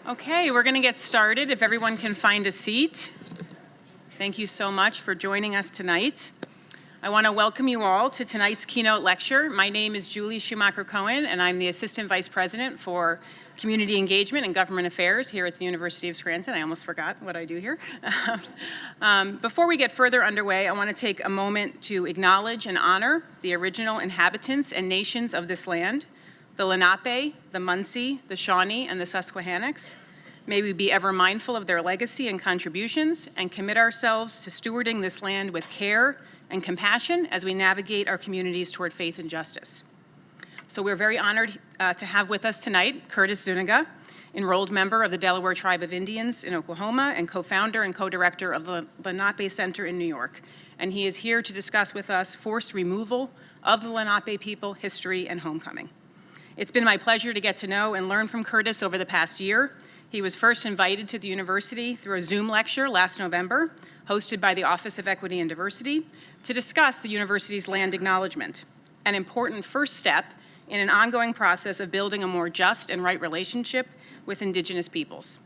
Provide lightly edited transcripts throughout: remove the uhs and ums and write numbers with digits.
Okay, we're going to get started. If everyone can find a seat. Thank you so much for joining us tonight. I want to welcome you all to tonight's keynote lecture. My name is Julie Schumacher-Cohen, and I'm the Assistant Vice President for Community Engagement and Government Affairs here at the University of Scranton. I almost forgot what I do here. Before we get further underway, I want to take a moment to acknowledge and honor the original inhabitants and nations of this land, the Lenape, the Munsee, the Shawnee, and the Susquehannocks. May we be ever mindful of their legacy and contributions and commit ourselves to stewarding this land with care and compassion as we navigate our communities toward faith and justice. So we're very honored to have with us tonight Curtis Zunigha, enrolled member of the Delaware Tribe of Indians in Oklahoma and co-founder and co-director of the Lenape Center in New York. And he is here to discuss with us forced removal of the Lenape people, history, and homecoming. It's been my pleasure to get to know and learn from Curtis over the past year. He was first invited to the university through a Zoom lecture last November, hosted by the Office of Equity and Diversity, to discuss the university's land acknowledgement, an important first step in an ongoing process of building a more just and right relationship with Indigenous peoples.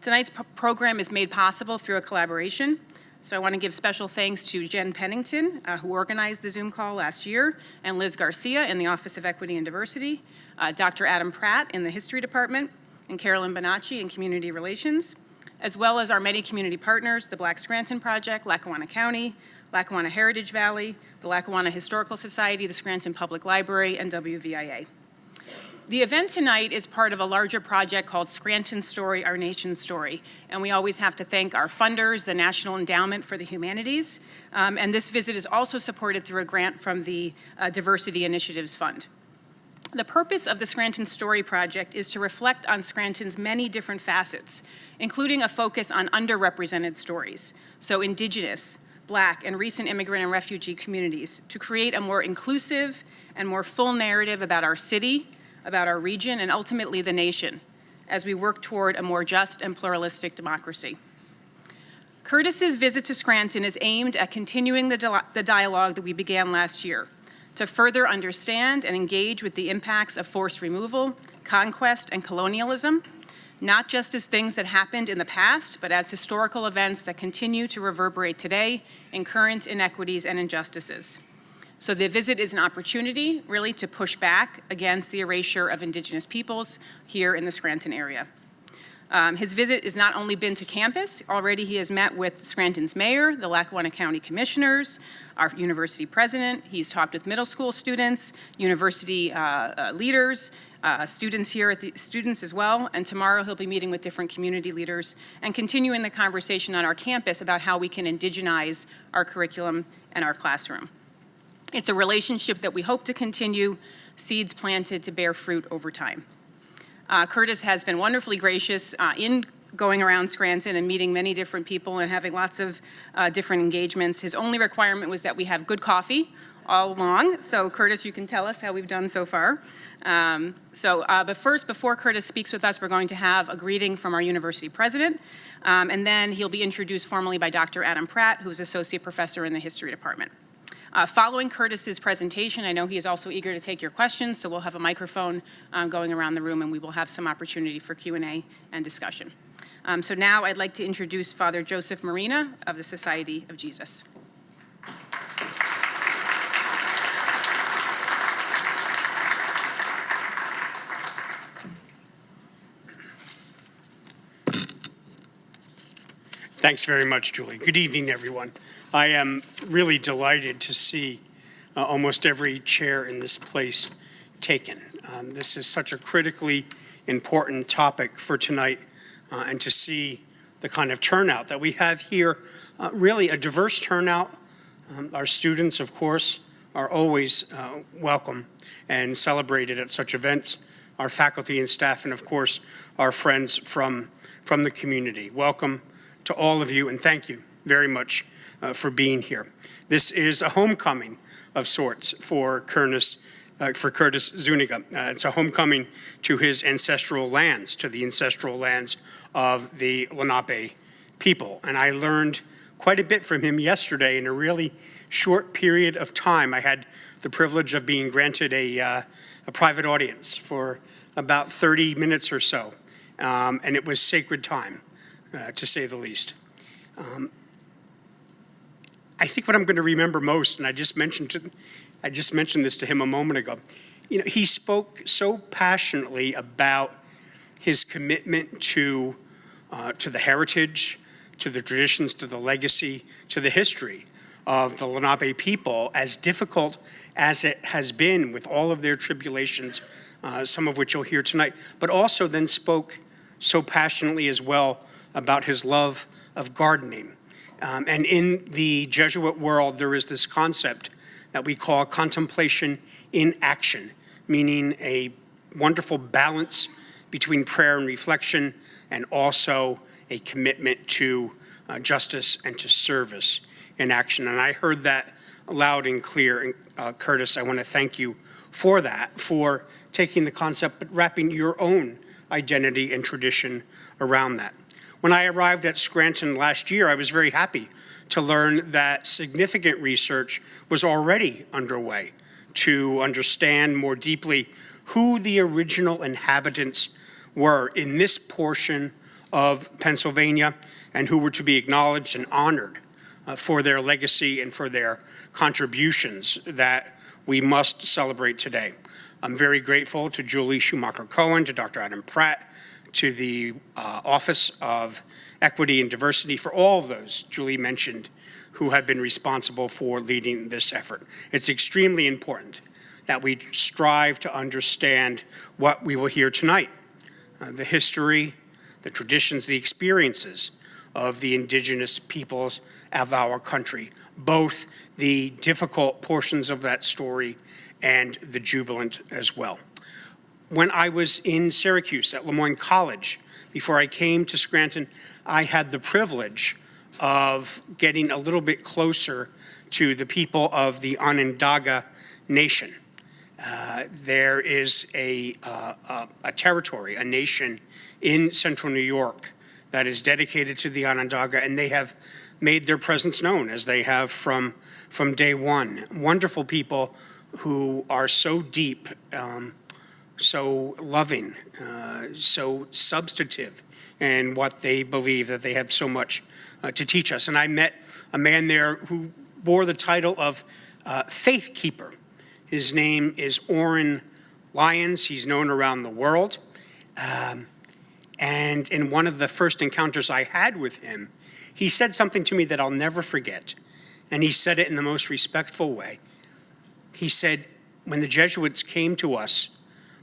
Tonight's program is made possible through a collaboration. So I want to give special thanks to Jen Pennington, who organized the Zoom call last year, and Liz Garcia in the Office of Equity and Diversity, Dr. Adam Pratt in the History Department, and Carolyn Bonacci in Community Relations, as well as our many community partners, the Black Scranton Project, Lackawanna County, Lackawanna Heritage Valley, the Lackawanna Historical Society, the Scranton Public Library, and WVIA. The event tonight is part of a larger project called Scranton Story, Our Nation's Story, and we always have to thank our funders, the National Endowment for the Humanities, and this visit is also supported through a grant from the Diversity Initiatives Fund. The purpose of the Scranton Story Project is to reflect on Scranton's many different facets, including a focus on underrepresented stories, so Indigenous, Black, and recent immigrant and refugee communities, to create a more inclusive and more full narrative about our city, about our region, and ultimately the nation, as we work toward a more just and pluralistic democracy. Curtis's visit to Scranton is aimed at continuing the dialogue that we began last year, to further understand and engage with the impacts of forced removal, conquest, and colonialism, not just as things that happened in the past, but as historical events that continue to reverberate today in current inequities and injustices. So the visit is an opportunity, really, to push back against the erasure of Indigenous peoples here in the Scranton area. His visit has not only been to campus, already he has met with Scranton's mayor, the Lackawanna County commissioners, our university president. He's talked with middle school students, university leaders, students here at the students as well, and tomorrow he'll be meeting with different community leaders and continuing the conversation on our campus about how we can indigenize our curriculum and our classroom. It's a relationship that we hope to continue, seeds planted to bear fruit over time. Curtis has been wonderfully gracious in going around Scranton and meeting many different people and having lots of different engagements. His only requirement was that we have good coffee all along. So Curtis, you can tell us how we've done so far. But first, before Curtis speaks with us, we're going to have a greeting from our university president, and then he'll be introduced formally by Dr. Adam Pratt, who's associate professor in the history department. Following Curtis's presentation, I know he is also eager to take your questions, so we'll have a microphone going around the room and we will have some opportunity for Q&A and discussion. So now I'd like to introduce Father Joseph Marina of the Society of Jesus. Thanks very much, Julie. Good evening, everyone. I am really delighted to see almost every chair in this place taken. This is such a critically important topic for tonight, and to see the kind of turnout that we have here, really a diverse turnout. Our students, of course, are always welcome and celebrated at such events. Our faculty and staff, and of course, our friends from the community. Welcome to all of you, and thank you very much for being here. This is a homecoming of sorts for Curtis Zunigha. It's a homecoming to his ancestral lands, to the ancestral lands of the Lenape people. And I learned quite a bit from him yesterday in a really short period of time. I had the privilege of being granted a private audience for about 30 minutes or so. and it was sacred time, to say the least. I think what I'm going to remember most, and I just mentioned this to him a moment ago, he spoke so passionately about his commitment to the heritage, to the traditions, to the legacy, to the history of the Lenape people, as difficult as it has been with all of their tribulations, some of which you'll hear tonight, but also then spoke so passionately as well about his love of gardening. And in the Jesuit world, there is this concept that we call contemplation in action, meaning a wonderful balance between prayer and reflection, and also a commitment to justice and to service in action. And I heard that loud and clear. And Curtis, I want to thank you for that, for taking the concept but wrapping your own identity and tradition around that. When I arrived at Scranton last year, I was very happy to learn that significant research was already underway to understand more deeply who the original inhabitants were in this portion of Pennsylvania, and who were to be acknowledged and honored for their legacy and for their contributions that we must celebrate today. I'm very grateful to Julie Schumacher-Cohen, to Dr. Adam Pratt, to the Office of Equity and Diversity, for all of those Julie mentioned who have been responsible for leading this effort. It's extremely important that we strive to understand what we will hear tonight, the history, the traditions, the experiences of the indigenous peoples of our country, both the difficult portions of that story and the jubilant as well. When I was in Syracuse at Lemoyne College, before I came to Scranton, I had the privilege of getting a little bit closer to the people of the Onondaga Nation. There is a territory, a nation in central New York that is dedicated to the Onondaga, and they have made their presence known, as they have from day one. Wonderful people who are so deep, so loving, so substantive in what they believe, that they have so much to teach us. And I met a man there who bore the title of Faith Keeper. His name is Orrin Lyons. He's known around the world. And in one of the first encounters I had with him, he said something to me that I'll never forget. And he said it in the most respectful way. He said, when the Jesuits came to us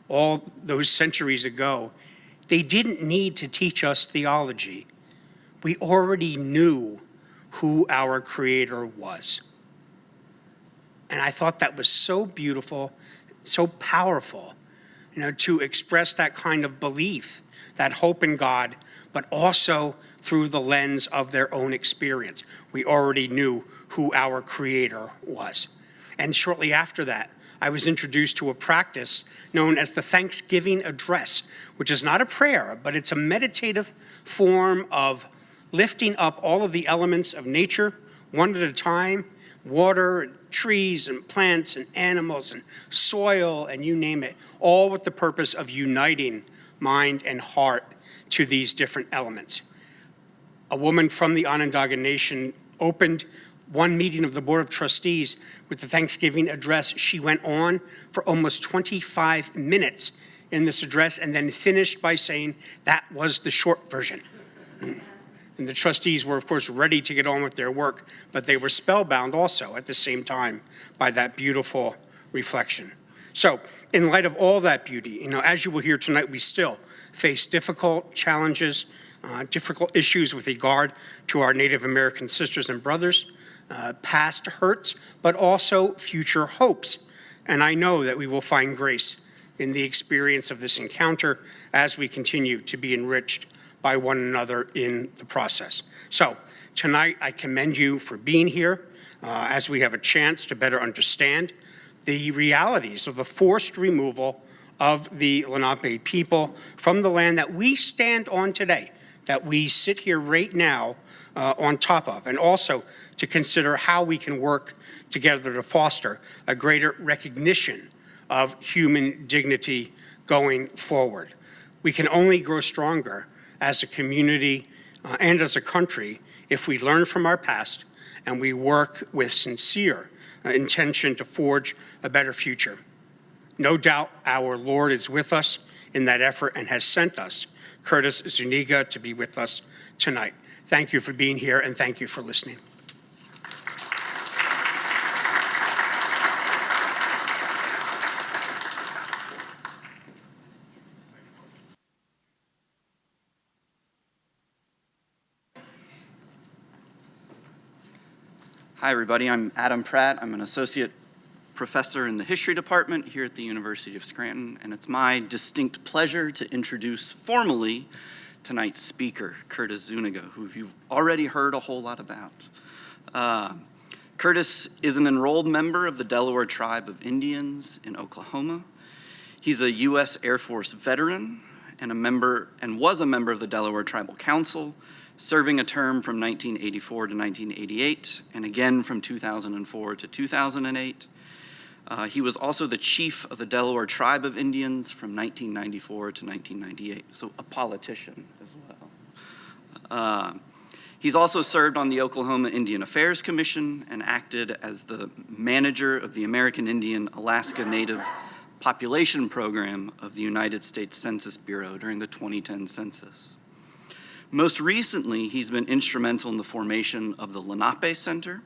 all those centuries ago, they didn't need to teach us theology. We already knew who our Creator was. And I thought that was so beautiful, so powerful, to express that kind of belief, that hope in God, but also through the lens of their own experience. We already knew who our Creator was. And shortly after that, I was introduced to a practice known as the Thanksgiving Address, which is not a prayer, but it's a meditative form of lifting up all of the elements of nature, one at a time, water, and trees, and plants, and animals, and soil, and you name it, all with the purpose of uniting mind and heart to these different elements. A woman from the Onondaga Nation opened one meeting of the Board of Trustees with the Thanksgiving address. She went on for almost 25 minutes in this address and then finished by saying that was the short version. And the trustees were, of course, ready to get on with their work, but they were spellbound also at the same time by that beautiful reflection. So, in light of all that beauty, as you will hear tonight, we still face difficult challenges, difficult issues with regard to our Native American sisters and brothers, past hurts, but also future hopes. And I know that we will find grace in the experience of this encounter as we continue to be enriched by one another in the process. So tonight, I commend you for being here as we have a chance to better understand the realities of the forced removal of the Lenape people from the land that we stand on today, that we sit here right now on top of, and also to consider how we can work together to foster a greater recognition of human dignity going forward. We can only grow stronger as a community and as a country if we learn from our past and we work with sincere intention to forge a better future. No doubt our Lord is with us in that effort and has sent us, Curtis Zunigha, to be with us tonight. Thank you for being here, and thank you for listening. Hi, everybody. I'm Adam Pratt. I'm an associate professor in the history department here at the University of Scranton, and it's my distinct pleasure to introduce formally tonight's speaker, Curtis Zunigha, who you've already heard a whole lot about. Curtis is an enrolled member of the Delaware Tribe of Indians in Oklahoma. He's a U.S. Air Force veteran and was a member of the Delaware Tribal Council, serving a term from 1984 to 1988, and again from 2004 to 2008. He was also the chief of the Delaware Tribe of Indians from 1994 to 1998, so a politician as well. He's also served on the Oklahoma Indian Affairs Commission and acted as the manager of the American Indian Alaska Native Population Program of the United States Census Bureau during the 2010 census. Most recently, he's been instrumental in the formation of the Lenape Center,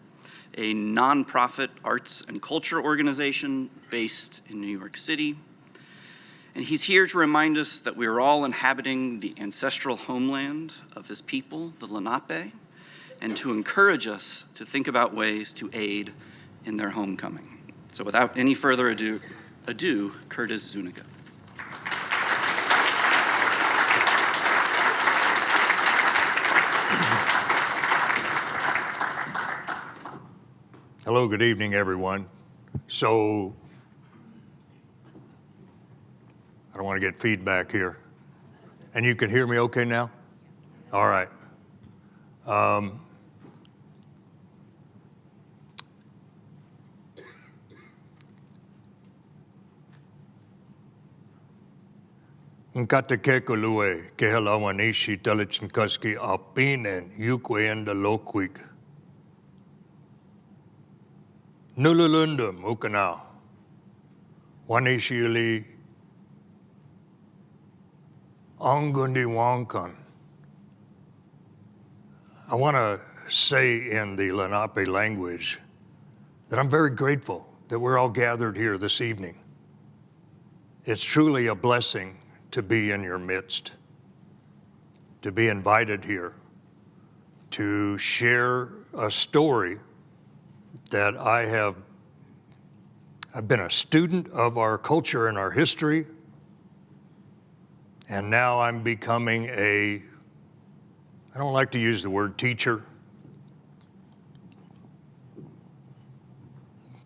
a nonprofit arts and culture organization based in New York City. And he's here to remind us that we are all inhabiting the ancestral homeland of his people, the Lenape, and to encourage us to think about ways to aid in their homecoming. So without any further ado, Curtis Zunigha. Hello, good evening, everyone. So, I don't want to get feedback here. And you can hear me okay now? All right. Nkatekekolue, kehelawanishi telichinkaski alpinen, yukweenda lokwik. Nululundum ukana, wanishili angundi wankan. I want to say in the Lenape language that I'm very grateful that we're all gathered here this evening. It's truly a blessing to be in your midst, to be invited here, to share a story that I've been a student of our culture and our history, and now I'm becoming I don't like to use the word teacher,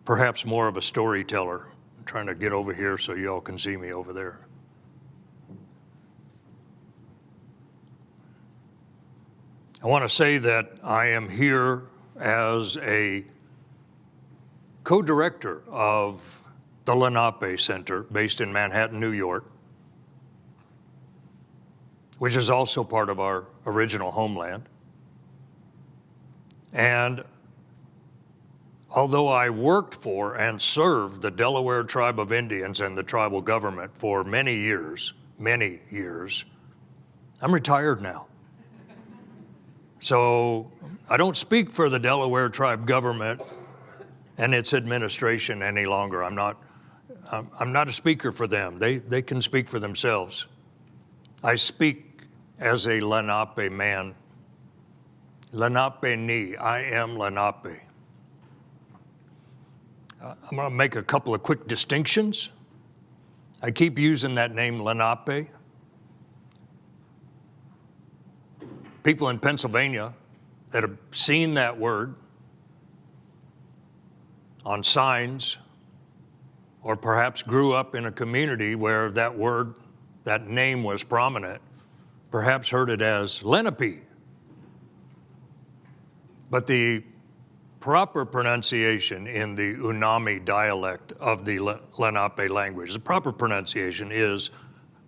perhaps more of a storyteller. I'm trying to get over here so y'all can see me over there. I want to say that I am here as a co-director of the Lenape Center based in Manhattan, New York, which is also part of our original homeland. And although I worked for and served the Delaware Tribe of Indians and the tribal government for many years, I'm retired now. So I don't speak for the Delaware Tribe government and its administration any longer. I'm not a speaker for them. They can speak for themselves. I speak as a Lenape man. Lenape ni, I am Lenape. I'm gonna make a couple of quick distinctions. I keep using that name Lenape. People in Pennsylvania that have seen that word on signs, or perhaps grew up in a community where that word, that name was prominent, perhaps heard it as Lenape. But the proper pronunciation in the Unami dialect of the Lenape language, the proper pronunciation is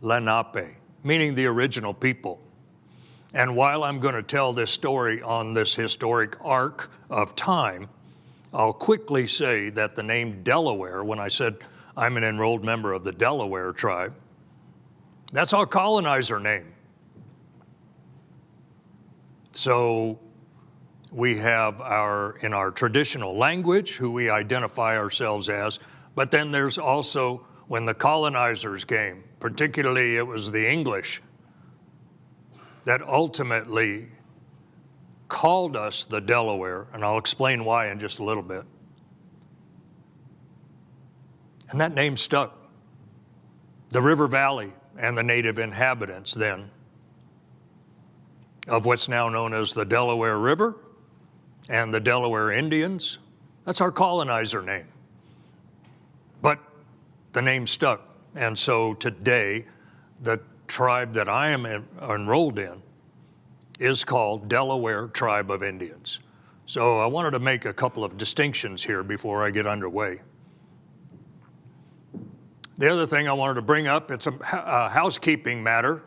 Lenape, meaning the original people. And while I'm going to tell this story on this historic arc of time, I'll quickly say that the name Delaware, when I said I'm an enrolled member of the Delaware Tribe, that's our colonizer name. So we have in our traditional language, who we identify ourselves as, but then there's also when the colonizers came, particularly it was the English, that ultimately called us the Delaware, and I'll explain why in just a little bit. And that name stuck. The River Valley and the native inhabitants then of what's now known as the Delaware River and the Delaware Indians, that's our colonizer name. But the name stuck. And so today, the tribe that I am enrolled in is called Delaware Tribe of Indians. So I wanted to make a couple of distinctions here before I get underway. The other thing I wanted to bring up, it's a housekeeping matter.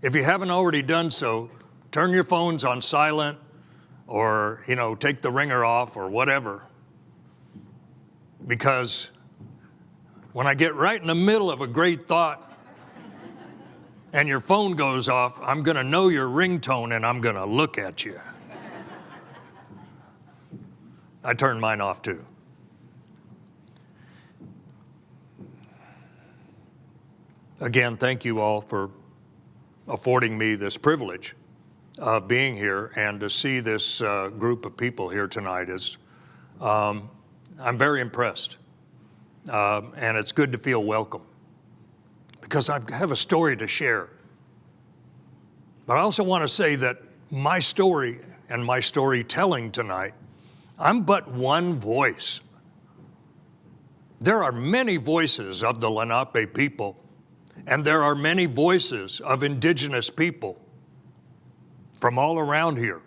If you haven't already done so, turn your phones on silent or, take the ringer off or whatever. Because when I get right in the middle of a great thought and your phone goes off, I'm going to know your ringtone and I'm going to look at you. I turned mine off too. Again, thank you all for affording me this privilege of being here and to see this group of people here tonight. I'm very impressed. And it's good to feel welcome because I have a story to share. But I also want to say that my story and my storytelling tonight, I'm but one voice. There are many voices of the Lenape people, and there are many voices of indigenous people from all around here.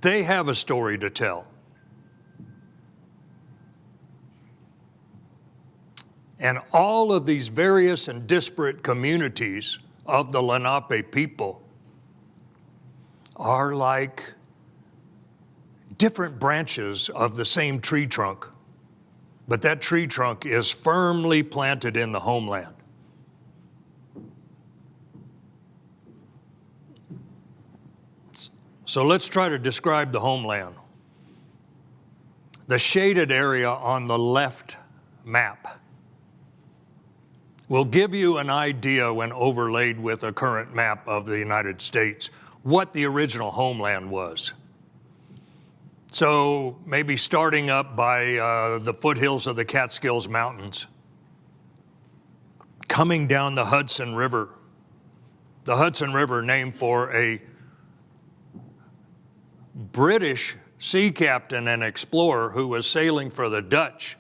They have a story to tell. And all of these various and disparate communities of the Lenape people are like different branches of the same tree trunk, but that tree trunk is firmly planted in the homeland. So let's try to describe the homeland. The shaded area on the left map will give you an idea when overlaid with a current map of the United States, what the original homeland was. So maybe starting up by the foothills of the Catskills Mountains, coming down the Hudson River named for a British sea captain and explorer who was sailing for the Dutch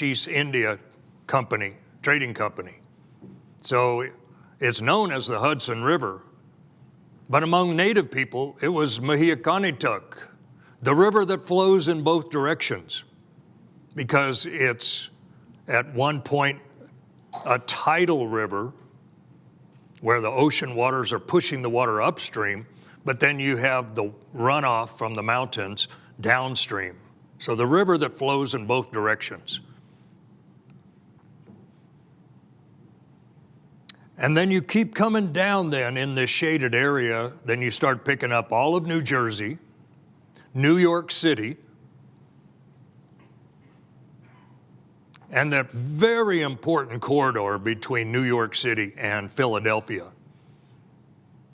East India Company, trading company. So it's known as the Hudson River, but among native people, it was Mahiakanituck, the river that flows in both directions, because it's at one point a tidal river where the ocean waters are pushing the water upstream, but then you have the runoff from the mountains downstream. So the river that flows in both directions. And then you keep coming down then in this shaded area, then you start picking up all of New Jersey, New York City, and that very important corridor between New York City and Philadelphia.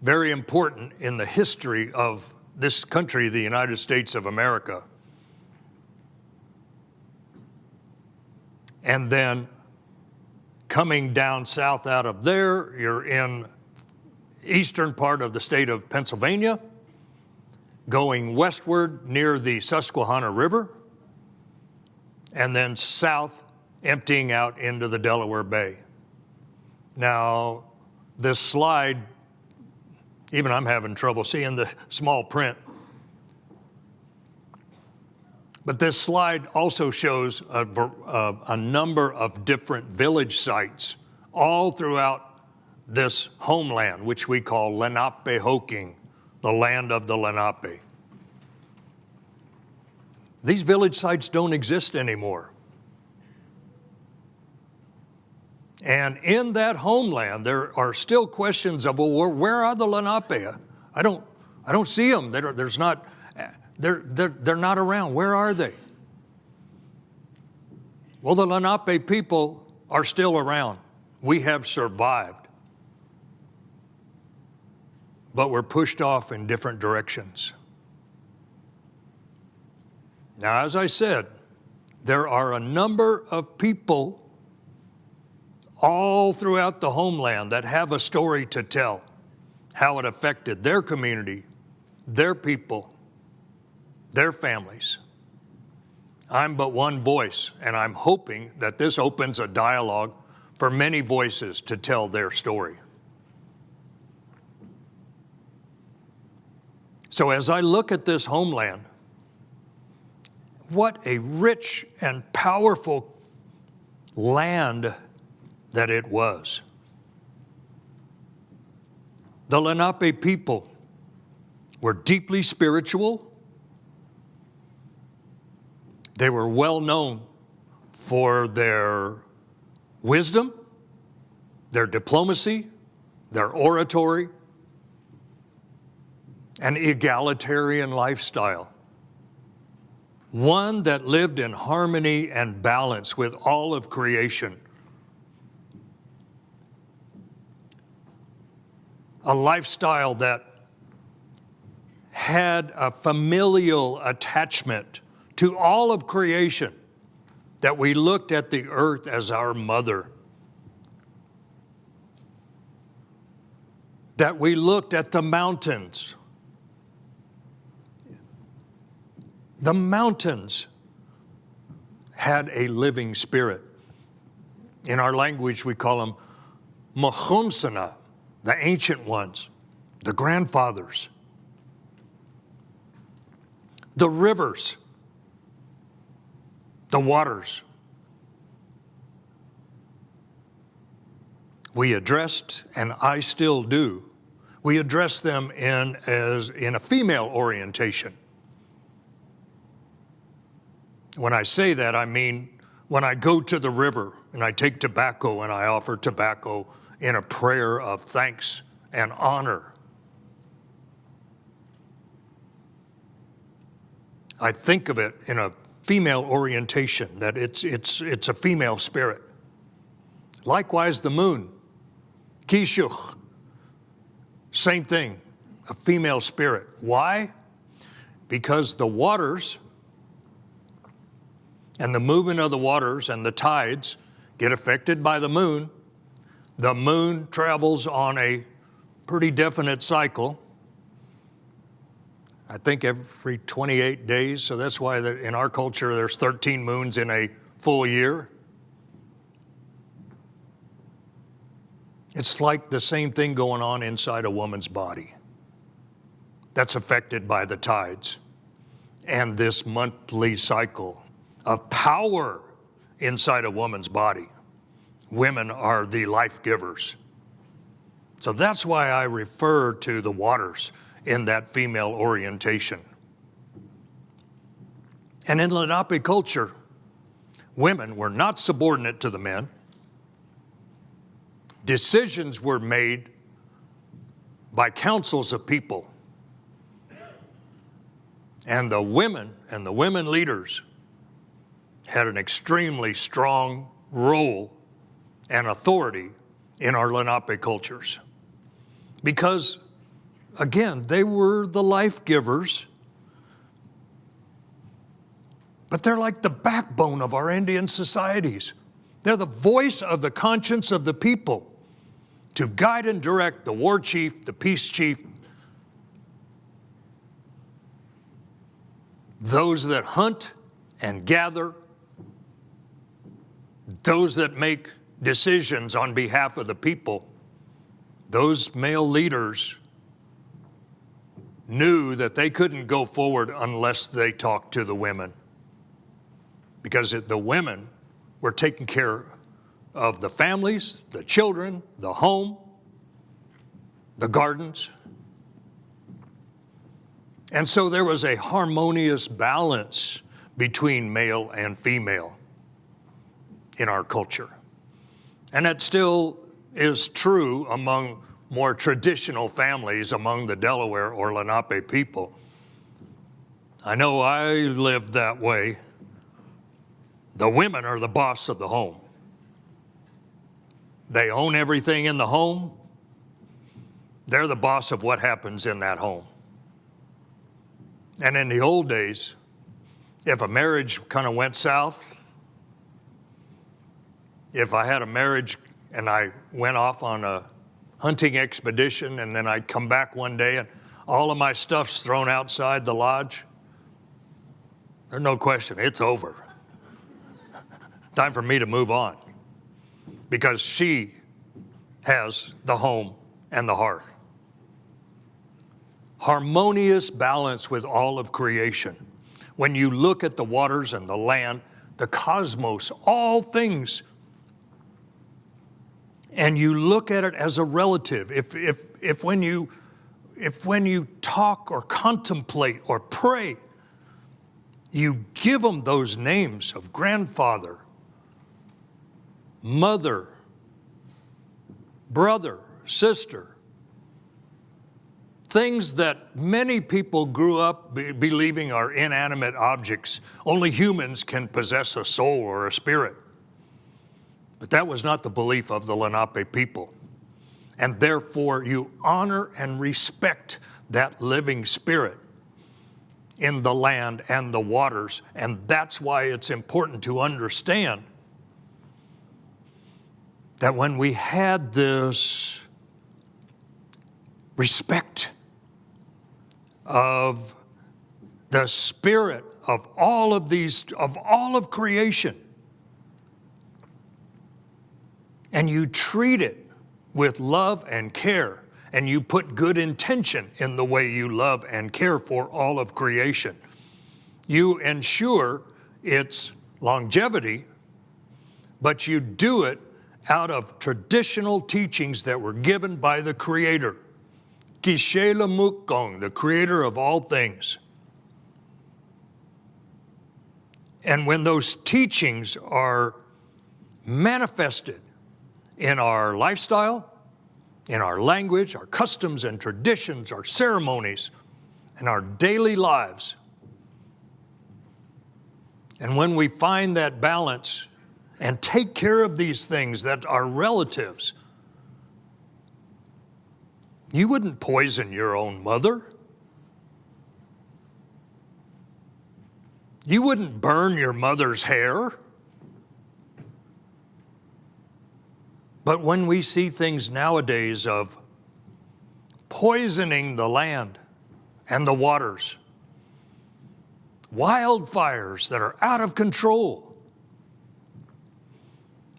Very important in the history of this country, the United States of America. And then coming down south out of there, you're in eastern part of the state of Pennsylvania, going westward near the Susquehanna River, and then south, emptying out into the Delaware Bay. Now, this slide, even I'm having trouble seeing the small print. But this slide also shows a number of different village sites all throughout this homeland, which we call Lenape Hoking, the land of the Lenape. These village sites don't exist anymore. And in that homeland, there are still questions of, well, where are the Lenape? I don't see them. They're not around. Where are they? Well, the Lenape people are still around. We have survived. But we're pushed off in different directions. Now, as I said, there are a number of people all throughout the homeland that have a story to tell, how it affected their community, their people, their families. I'm but one voice, and I'm hoping that this opens a dialogue for many voices to tell their story. So as I look at this homeland, what a rich and powerful land that it was. The Lenape people were deeply spiritual. They were well known for their wisdom, their diplomacy, their oratory, an egalitarian lifestyle. One that lived in harmony and balance with all of creation. A lifestyle that had a familial attachment to all of creation, that we looked at the earth as our mother, that we looked at the mountains. The mountains had a living spirit. In our language, we call them Mahonsana, the ancient ones, the grandfathers. The rivers, the waters. We addressed, and I still do, we address them in a female orientation. When I say that, I mean when I go to the river and I take tobacco and I offer tobacco in a prayer of thanks and honor. I think of it in a female orientation, that it's a female spirit. Likewise, the moon, Kishuch, same thing, a female spirit. Why? Because the waters and the movement of the waters and the tides get affected by the moon. The moon travels on a pretty definite cycle. I think every 28 days, so that's why in our culture there's 13 moons in a full year. It's like the same thing going on inside a woman's body that's affected by the tides and this monthly cycle of power inside a woman's body. Women are the life givers. So that's why I refer to the waters in that female orientation. And in Lenape culture, women were not subordinate to the men. Decisions were made by councils of people. And the women leaders had an extremely strong role and authority in our Lenape cultures. Because, again, they were the life givers, but they're like the backbone of our Indian societies. They're the voice of the conscience of the people to guide and direct the war chief, the peace chief, those that hunt and gather, those that make decisions on behalf of the people. Those male leaders knew that they couldn't go forward unless they talked to the women, because the women were taking care of the families, the children, the home, the gardens. And so there was a harmonious balance between male and female in our culture. And that still is true among more traditional families among the Delaware or Lenape people. I know I lived that way. The women are the boss of the home. They own everything in the home. They're the boss of what happens in that home. And in the old days, if a marriage kind of went south, if I had a marriage and I went off on a hunting expedition and then I'd come back one day and all of my stuff's thrown outside the lodge, there's no question, it's over. Time for me to move on, because she has the home and the hearth. Harmonious balance with all of creation. When you look at the waters and the land, the cosmos, all things, and you look at it as a relative, if when you talk or contemplate or pray, you give them those names of grandfather, mother, brother, sister, things that many people grew up believing are inanimate objects. Only humans can possess a soul or a spirit. But that was not the belief of the Lenape people. And therefore, you honor and respect that living spirit in the land and the waters. And that's why it's important to understand that when we had this respect of the spirit of all of these, of all of creation, and you treat it with love and care, and you put good intention in the way you love and care for all of creation, you ensure its longevity, but you do it out of traditional teachings that were given by the Creator, Kishela Mukong, the Creator of all things. And when those teachings are manifested in our lifestyle, in our language, our customs and traditions, our ceremonies, and our daily lives, and when we find that balance and take care of these things that are relatives, you wouldn't poison your own mother. You wouldn't burn your mother's hair. But when we see things nowadays of poisoning the land and the waters, wildfires that are out of control,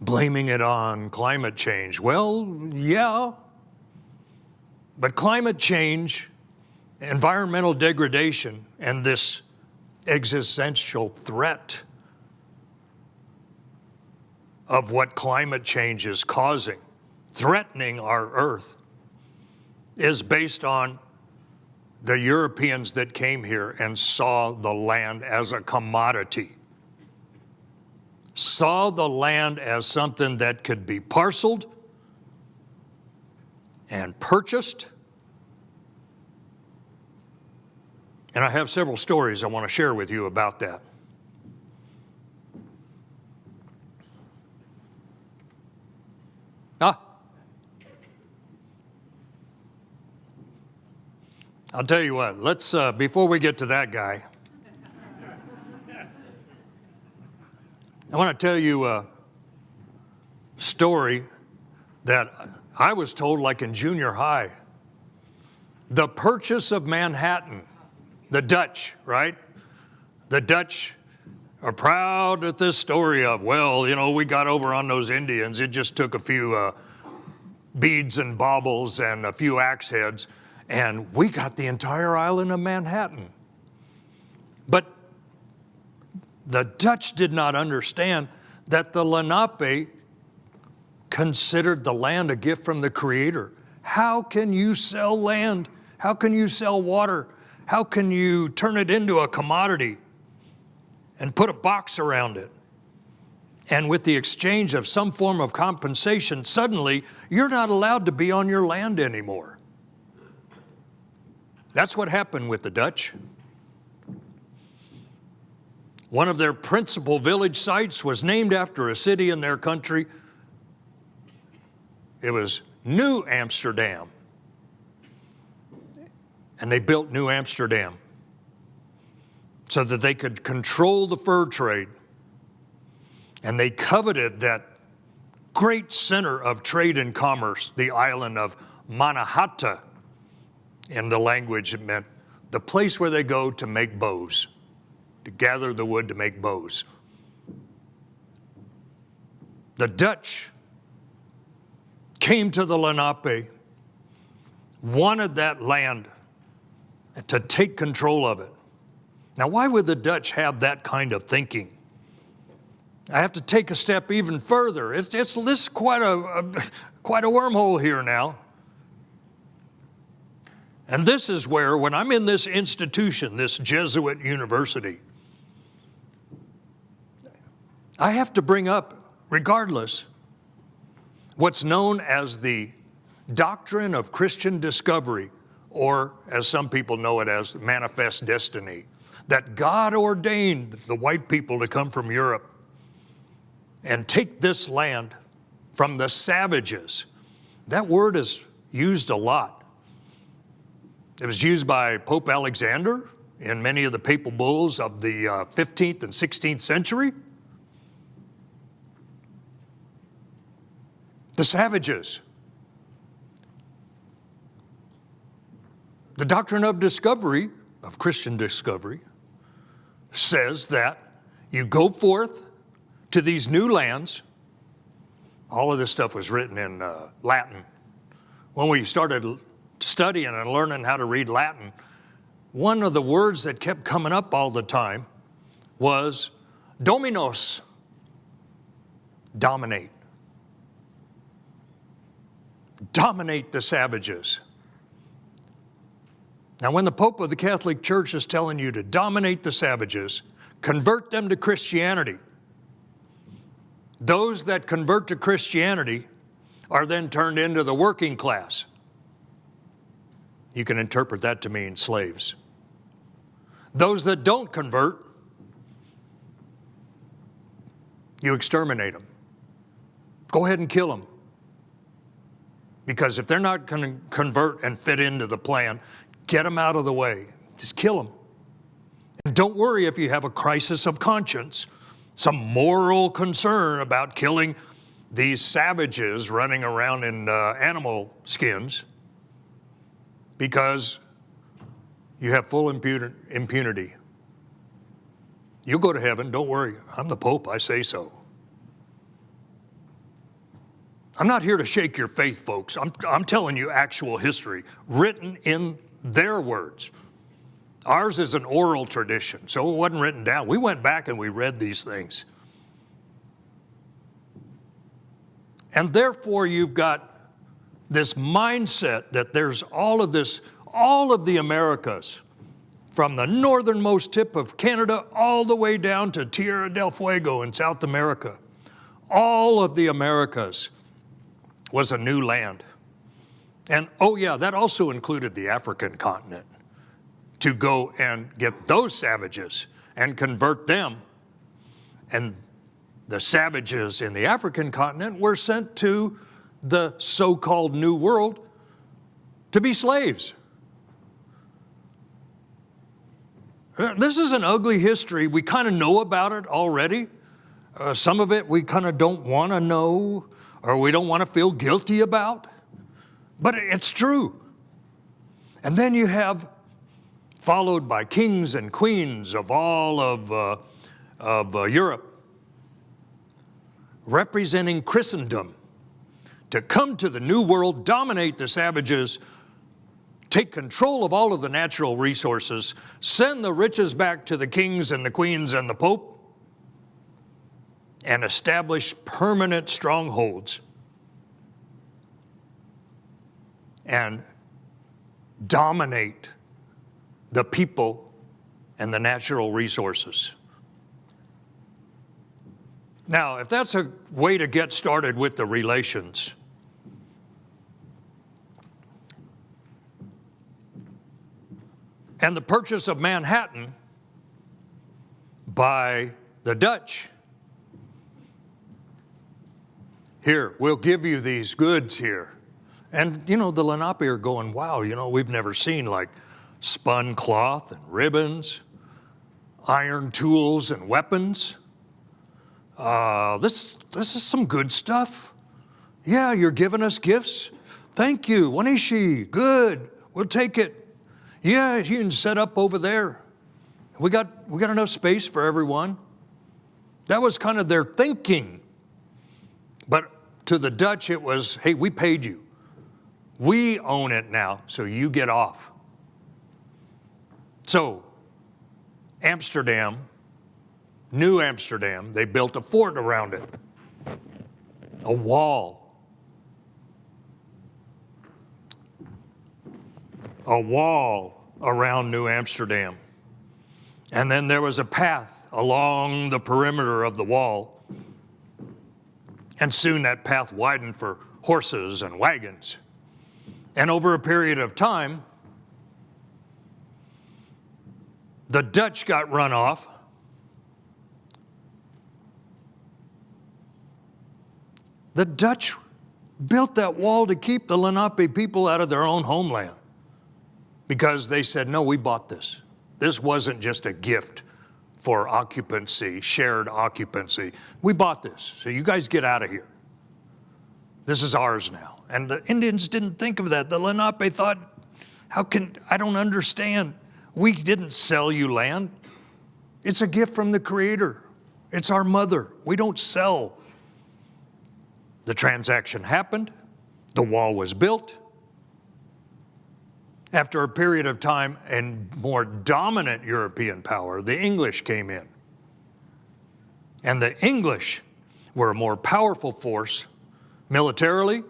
blaming it on climate change. Well, yeah, but climate change, environmental degradation, and this existential threat of what climate change is causing, threatening our earth, is based on the Europeans that came here and saw the land as a commodity, saw the land as something that could be parceled and purchased. And I have several stories I want to share with you about that. I'll tell you what, let's, before we get to that guy, I want to tell you a story that I was told like in junior high. The purchase of Manhattan, the Dutch, right? The Dutch are proud at this story of, well, you know, we got over on those Indians. It just took a few beads and baubles and a few axe heads, and we got the entire island of Manhattan. But the Dutch did not understand that the Lenape considered the land a gift from the Creator, How can you sell land? How can you sell water? How can you turn it into a commodity and put a box around it? And with the exchange of some form of compensation, suddenly you're not allowed to be on your land anymore. That's what happened with the Dutch. One of their principal village sites was named after a city in their country. It was New Amsterdam. And they built New Amsterdam so that they could control the fur trade. And they coveted that great center of trade and commerce, the island of Manhattan. In the language, it meant the place where they go to make bows, to gather the wood to make bows. The Dutch came to the Lenape, wanted that land to take control of it. Now, why would the Dutch have that kind of thinking? I have to take a step even further. This is quite a wormhole here now. And this is where, when I'm in this institution, this Jesuit university, I have to bring up, regardless, what's known as the doctrine of Christian discovery, or as some people know it as manifest destiny, that God ordained the white people to come from Europe and take this land from the savages. That word is used a lot. It was used by Pope Alexander in many of the papal bulls of the 15th and 16th century. The savages. The doctrine of discovery, of Christian discovery, says that you go forth to these new lands. All of this stuff was written in Latin. When we started studying and learning how to read Latin, one of the words that kept coming up all the time was dominos, dominate. Dominate the savages. Now, when the Pope of the Catholic Church is telling you to dominate the savages, convert them to Christianity, those that convert to Christianity are then turned into the working class. You can interpret that to mean slaves. Those that don't convert, you exterminate them. Go ahead and kill them. Because if they're not going to convert and fit into the plan, get them out of the way. Just kill them. And don't worry if you have a crisis of conscience, some moral concern about killing these savages running around in animal skins, because you have full impunity. You'll go to heaven, don't worry. I'm the Pope, I say so. I'm not here to shake your faith, folks. I'm telling you actual history, written in their words. Ours is an oral tradition, so it wasn't written down. We went back and we read these things. And therefore, you've got this mindset that there's all of the Americas, from the northernmost tip of Canada all the way down to Tierra del Fuego in South America. All of the Americas was a new land. And oh yeah, that also included the African continent, to go and get those savages and convert them. And the savages in the African continent were sent to the so-called New World to be slaves. This is an ugly history. We kind of know about it already. Some of it we kind of don't want to know, or we don't want to feel guilty about. But it's true. And then you have, followed by kings and queens of all of Europe, representing Christendom, to come to the New World, dominate the savages, take control of all of the natural resources, send the riches back to the kings and the queens and the Pope, and establish permanent strongholds. and dominate the people and the natural resources. Now, if that's a way to get started with the relations, and the purchase of Manhattan by the Dutch, here, we'll give you these goods here. And, the Lenape are going, wow, we've never seen like spun cloth and ribbons, iron tools and weapons. This is some good stuff. Yeah, you're giving us gifts. Thank you. Wanishi, good. We'll take it. Yeah, you can set up over there. We got enough space for everyone. That was kind of their thinking. But to the Dutch, it was, hey, we paid you. We own it now, so you get off. So, Amsterdam, New Amsterdam, they built a fort around it, a wall. A wall around New Amsterdam. And then there was a path along the perimeter of the wall. And soon that path widened for horses and wagons. And over a period of time, the Dutch got run off. The Dutch built that wall to keep the Lenape people out of their own homeland because they said, no, we bought this. This wasn't just a gift for occupancy, shared occupancy. We bought this, so you guys get out of here. This is ours now. And the Indians didn't think of that. The Lenape thought, I don't understand. We didn't sell you land. It's a gift from the Creator. It's our mother. We don't sell. The transaction happened. The wall was built. After a period of time, and more dominant European power, the English came in. And the English were a more powerful force militarily,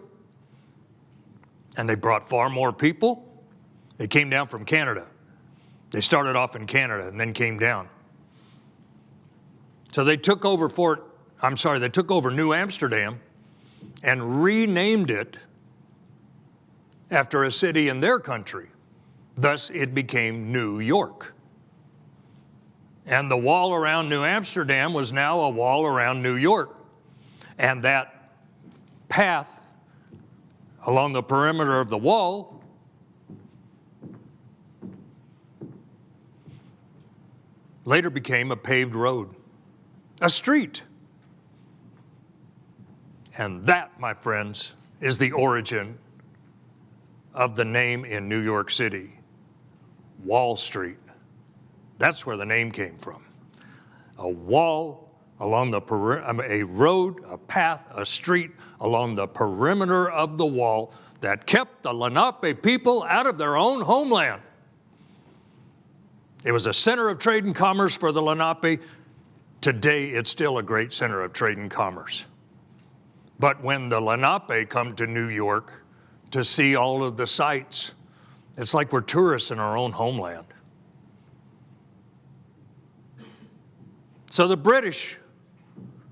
and they brought far more people. They came down from Canada. They started off in Canada and then came down. So they took over New Amsterdam and renamed it after a city in their country. Thus, it became New York. And the wall around New Amsterdam was now a wall around New York. And that path along the perimeter of the wall later became a paved road, a street. And that, my friends, is the origin of the name in New York City, Wall Street. That's where the name came from. A wall along a road, a path, a street along the perimeter of the wall that kept the Lenape people out of their own homeland. It was a center of trade and commerce for the Lenape. Today, it's still a great center of trade and commerce. But when the Lenape come to New York to see all of the sights, it's like we're tourists in our own homeland. So the British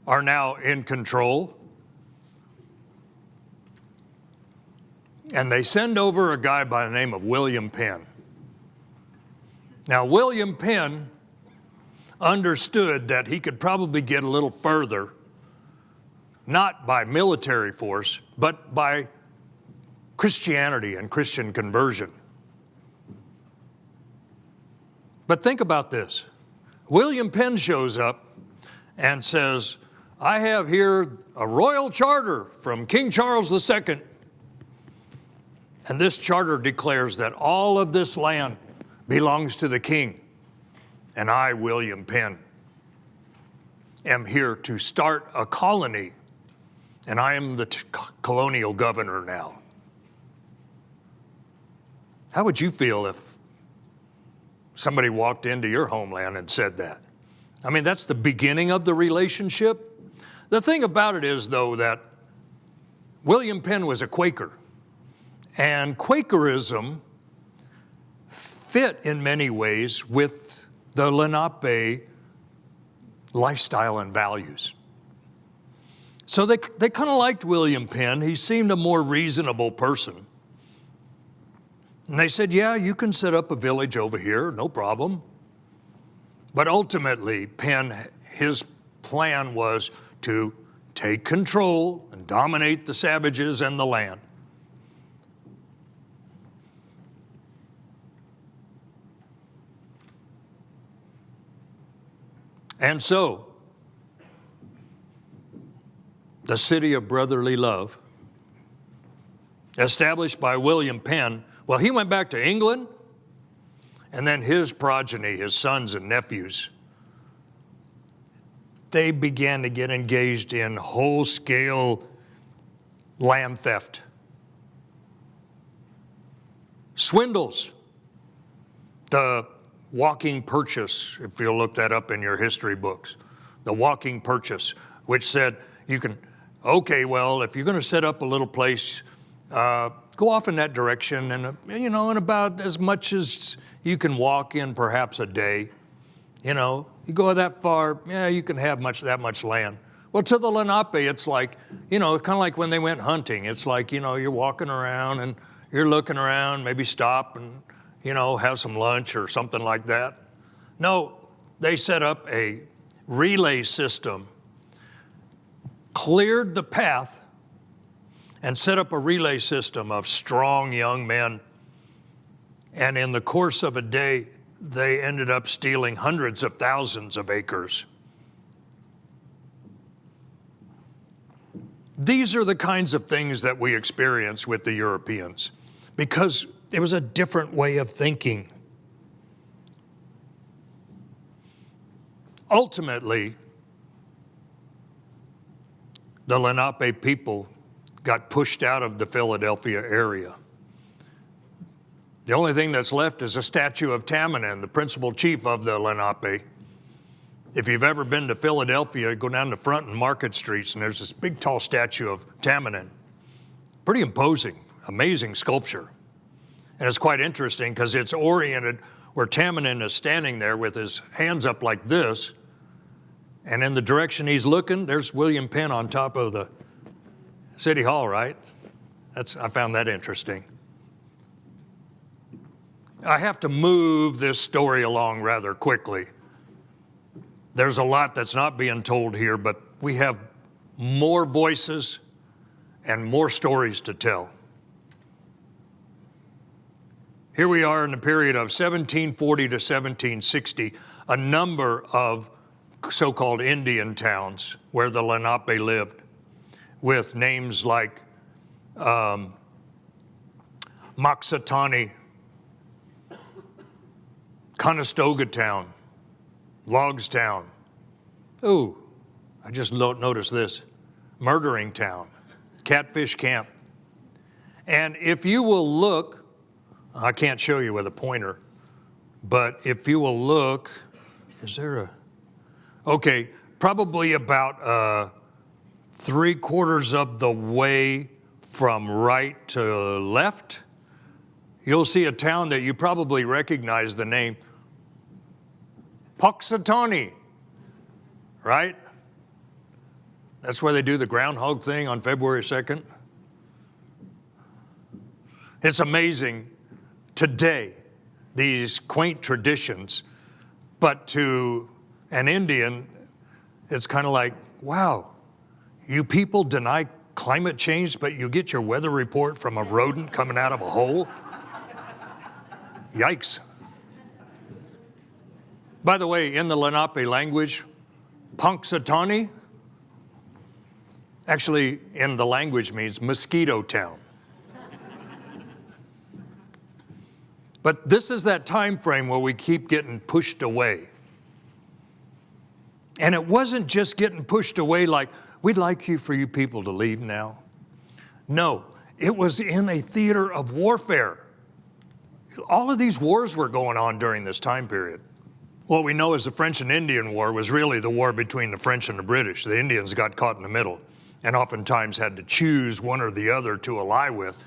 are now in control, and they send over a guy by the name of William Penn. Now, William Penn understood that he could probably get a little further, not by military force, but by Christianity and Christian conversion. But think about this. William Penn shows up and says, I have here a royal charter from King Charles II. And this charter declares that all of this land belongs to the king. And I, William Penn, am here to start a colony. And I am the colonial governor now. How would you feel if somebody walked into your homeland and said that? I mean, that's the beginning of the relationship. The thing about it is, though, that William Penn was a Quaker, And Quakerism fit in many ways with the Lenape lifestyle and values. So they kind of liked William Penn. He seemed a more reasonable person. And they said, yeah, you can set up a village over here, no problem. But ultimately, Penn, his plan was to take control and dominate the savages and the land. And so, the city of brotherly love, established by William Penn, well, he went back to England, and then his progeny, his sons and nephews, they began to get engaged in whole-scale land theft, swindles, the walking purchase, if you'll look that up in your history books, the walking purchase, which said you can, okay, well, if you're going to set up a little place, go off in that direction, and in about as much as you can walk in perhaps a day. You go that far, yeah, you can have that much land. Well, to the Lenape, it's like, kind of like when they went hunting. It's like, you're walking around and you're looking around, maybe stop and, have some lunch or something like that. No, they set up a relay system, cleared the path, and set up a relay system of strong young men. And in the course of a day, they ended up stealing hundreds of thousands of acres. These are the kinds of things that we experience with the Europeans because it was a different way of thinking. Ultimately, the Lenape people got pushed out of the Philadelphia area. The only thing that's left is a statue of Tamanin, the principal chief of the Lenape. If you've ever been to Philadelphia, go down the front and Market Streets, and there's this big, tall statue of Tamanin. Pretty imposing, amazing sculpture. And it's quite interesting because it's oriented where Tamanin is standing there with his hands up like this, and in the direction he's looking, there's William Penn on top of the City Hall, right? I found that interesting. I have to move this story along rather quickly. There's a lot that's not being told here, but we have more voices and more stories to tell. Here we are in the period of 1740 to 1760, a number of so-called Indian towns where the Lenape lived, with names like Moxatawny, Conestoga Town, Logstown. Ooh, I just noticed this. Murdering Town, Catfish Camp. And if you will look, I can't show you with a pointer, but if you will look, okay, probably about 3/4 of the way from right to left, you'll see a town that you probably recognize the name, Punxsutawney, right? That's where they do the groundhog thing on February 2nd. It's amazing today, these quaint traditions, but to an Indian, it's kind of like, wow, you people deny climate change, but you get your weather report from a rodent coming out of a hole? Yikes. By the way, in the Lenape language, Punxsutawney actually in the language means mosquito town. But this is that time frame where we keep getting pushed away. And it wasn't just getting pushed away like, we'd like for you people to leave now. No, it was in a theater of warfare. All of these wars were going on during this time period. What we know as the French and Indian War was really the war between the French and the British. The Indians got caught in the middle and oftentimes had to choose one or the other to ally with.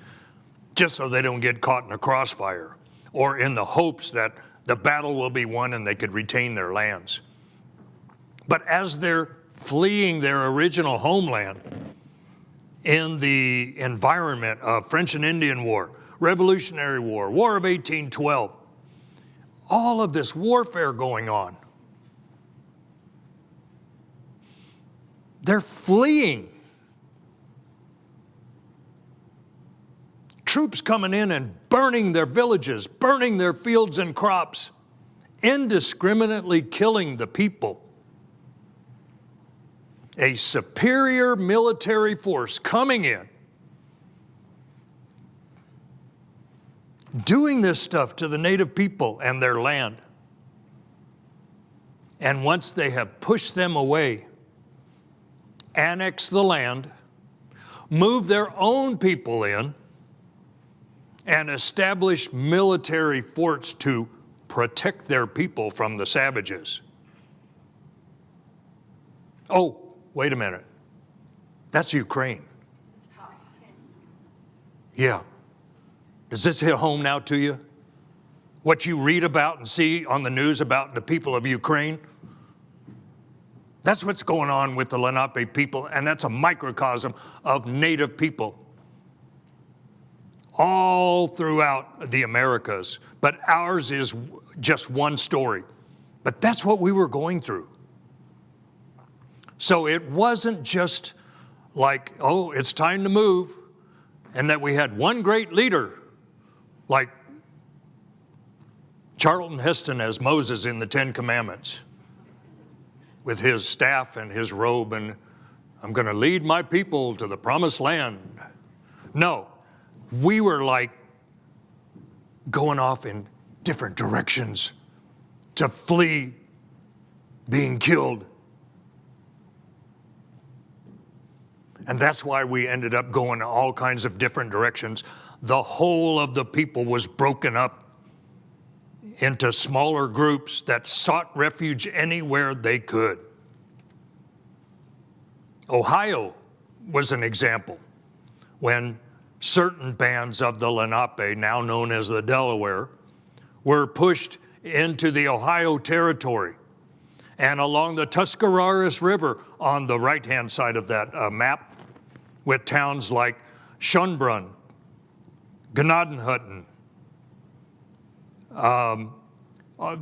just so they don't get caught in a crossfire, or in the hopes that the battle will be won and they could retain their lands. But as they're fleeing their original homeland in the environment of French and Indian War, Revolutionary War, War of 1812, all of this warfare going on, they're fleeing. Troops coming in and burning their villages, burning their fields and crops, indiscriminately killing the people. A superior military force coming in, doing this stuff to the native people and their land. And once they have pushed them away, annex the land, move their own people in, and establish military forts to protect their people from the savages. Oh, wait a minute. That's Ukraine. Yeah. Does this hit home now to you? What you read about and see on the news about the people of Ukraine? That's what's going on with the Lenape people, and that's a microcosm of native people all throughout the Americas. But ours is just one story. But that's what we were going through. So it wasn't just like, oh, it's time to move, and that we had one great leader like Charlton Heston as Moses in the Ten Commandments with his staff and his robe, and I'm going to lead my people to the promised land. No, we were like going off in different directions to flee being killed. And that's why we ended up going all kinds of different directions. The whole of the people was broken up into smaller groups that sought refuge anywhere they could. Ohio was an example when certain bands of the Lenape, now known as the Delaware, were pushed into the Ohio Territory and along the Tuscarawas River on the right-hand side of that map, with towns like Schönbrunn, Gnadenhutten.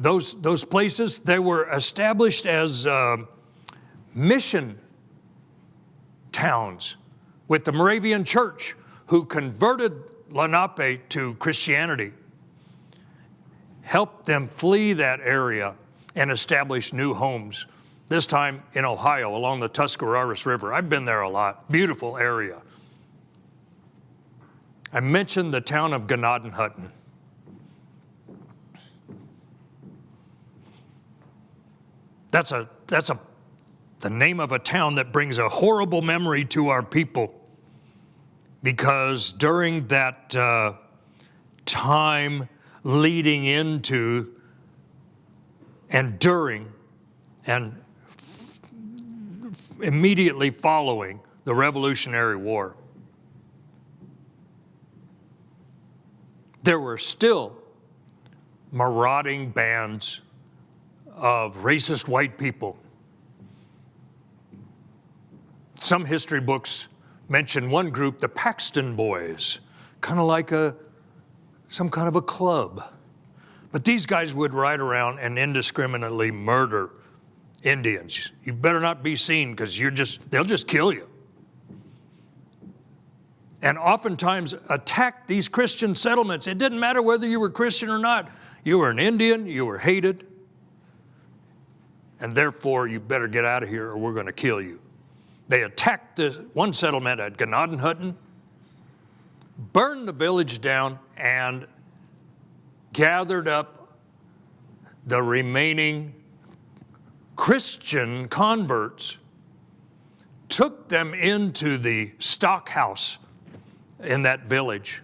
Those places, they were established as mission towns with the Moravian Church, who converted Lenape to Christianity, helped them flee that area and establish new homes, this time in Ohio along the Tuscarawas River. I've been there a lot. Beautiful area. I mentioned the town of Gnadenhutten. That's the name of a town that brings a horrible memory to our people, because during that time leading into and during and immediately following the Revolutionary War, there were still marauding bands of racist white people. Some history books mention one group, the Paxton Boys, kind of like some kind of a club. But these guys would ride around and indiscriminately murder Indians. You better not be seen, because they'll just kill you. And oftentimes attack these Christian settlements. It didn't matter whether you were Christian or not. You were an Indian, you were hated, and therefore you better get out of here or we're going to kill you. They attacked this one settlement at Gnadenhutten, burned the village down, and gathered up the remaining Christian converts, took them into the stockhouse in that village,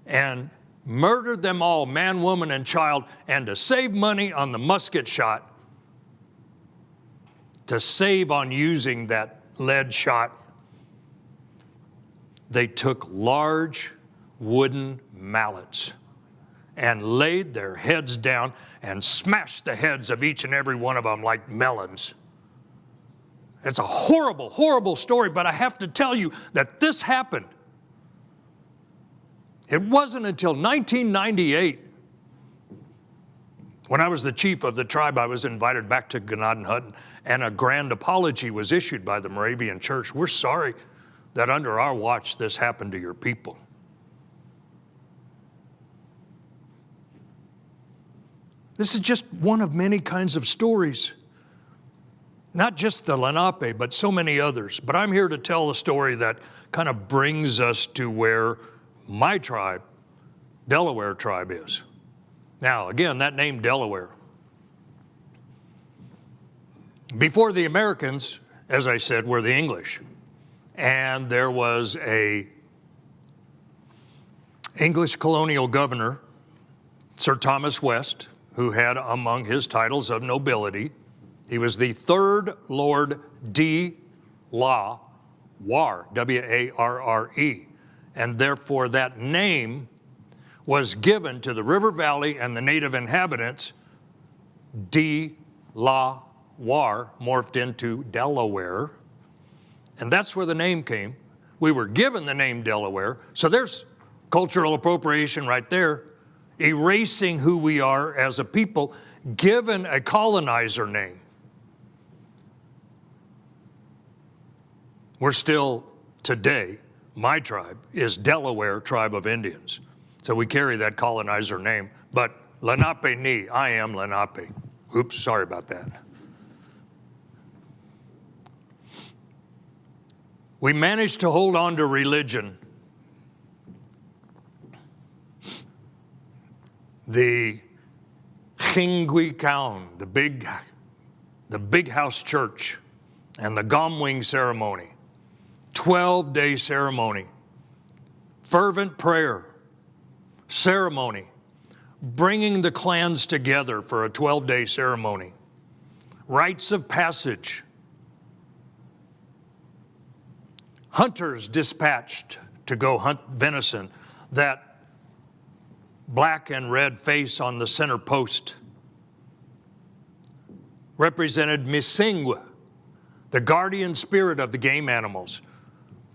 and murdered them all, man, woman, and child. And to save money on the musket shot, to save on using that lead shot, they took large wooden mallets and laid their heads down and smashed the heads of each and every one of them like melons. It's a horrible, horrible story, but I have to tell you that this happened. It wasn't until 1998, when I was the chief of the tribe, I was invited back to Gnadenhutten, and a grand apology was issued by the Moravian Church. We're sorry that under our watch this happened to your people. This is just one of many kinds of stories. Not just the Lenape, but so many others. But I'm here to tell a story that kind of brings us to where my tribe, Delaware Tribe, is. Now, again, that name Delaware. Before the Americans, as I said, were the English. And there was a English colonial governor, Sir Thomas West, who had among his titles of nobility, he was the third Lord de la Warre, W-A-R-R-E. And therefore that name was given to the river valley and the native inhabitants. De la Warre morphed into Delaware. And that's where the name came. We were given the name Delaware. So there's cultural appropriation right there, erasing who we are as a people, given a colonizer name. We're still, today, my tribe is Delaware Tribe of Indians. So we carry that colonizer name. But Lenape ni, I am Lenape. Oops, sorry about that. We managed to hold on to religion. The Chingui-Kaun, the big house church, and the Gomwing ceremony, 12-day ceremony, fervent prayer, ceremony, bringing the clans together for a 12-day ceremony, rites of passage, hunters dispatched to go hunt venison, that black and red face on the center post represented Misingwa, the guardian spirit of the game animals.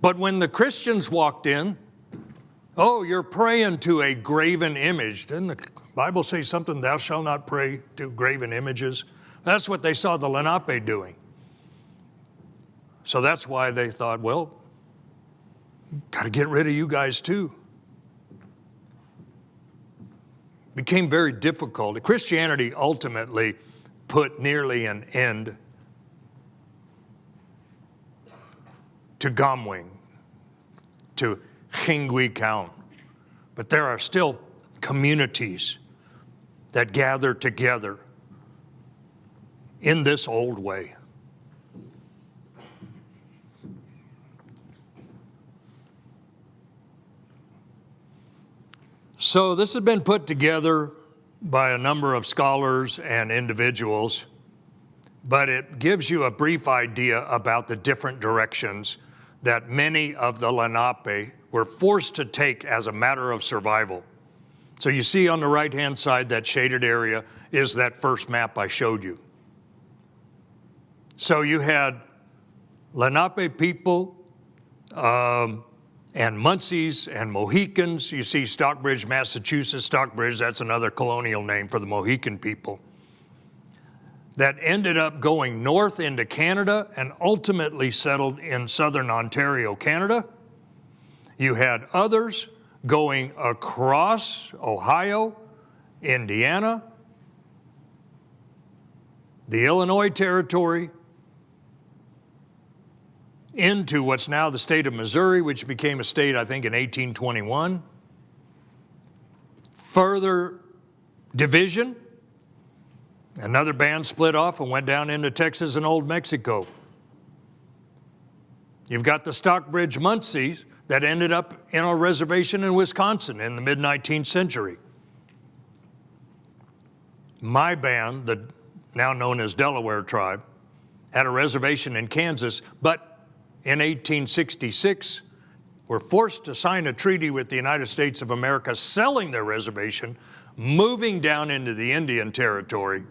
But when the Christians walked in, oh, you're praying to a graven image. Didn't the Bible say something, thou shalt not pray to graven images? That's what they saw the Lenape doing. So that's why they thought, well, got to get rid of you guys too. Became very difficult. Christianity ultimately put nearly an end to Gomwing, to Chingui-Kaun. But there are still communities that gather together in this old way. So this has been put together by a number of scholars and individuals, but it gives you a brief idea about the different directions that many of the Lenape were forced to take as a matter of survival. So you see on the right-hand side, that shaded area is that first map I showed you. So you had Lenape people, and Muncies and Mohicans. You see Stockbridge, Massachusetts. Stockbridge, that's another colonial name for the Mohican people. That ended up going north into Canada and ultimately settled in southern Ontario, Canada. You had others going across Ohio, Indiana, the Illinois Territory, into what's now the state of Missouri, which became a state, I think, in 1821. Further division, another band split off and went down into Texas and Old Mexico. You've got the Stockbridge Muncies that ended up in a reservation in Wisconsin in the mid-19th century. My band, the now known as Delaware Tribe, had a reservation in Kansas, but in 1866 were forced to sign a treaty with the United States of America, selling their reservation, moving down into the Indian Territory.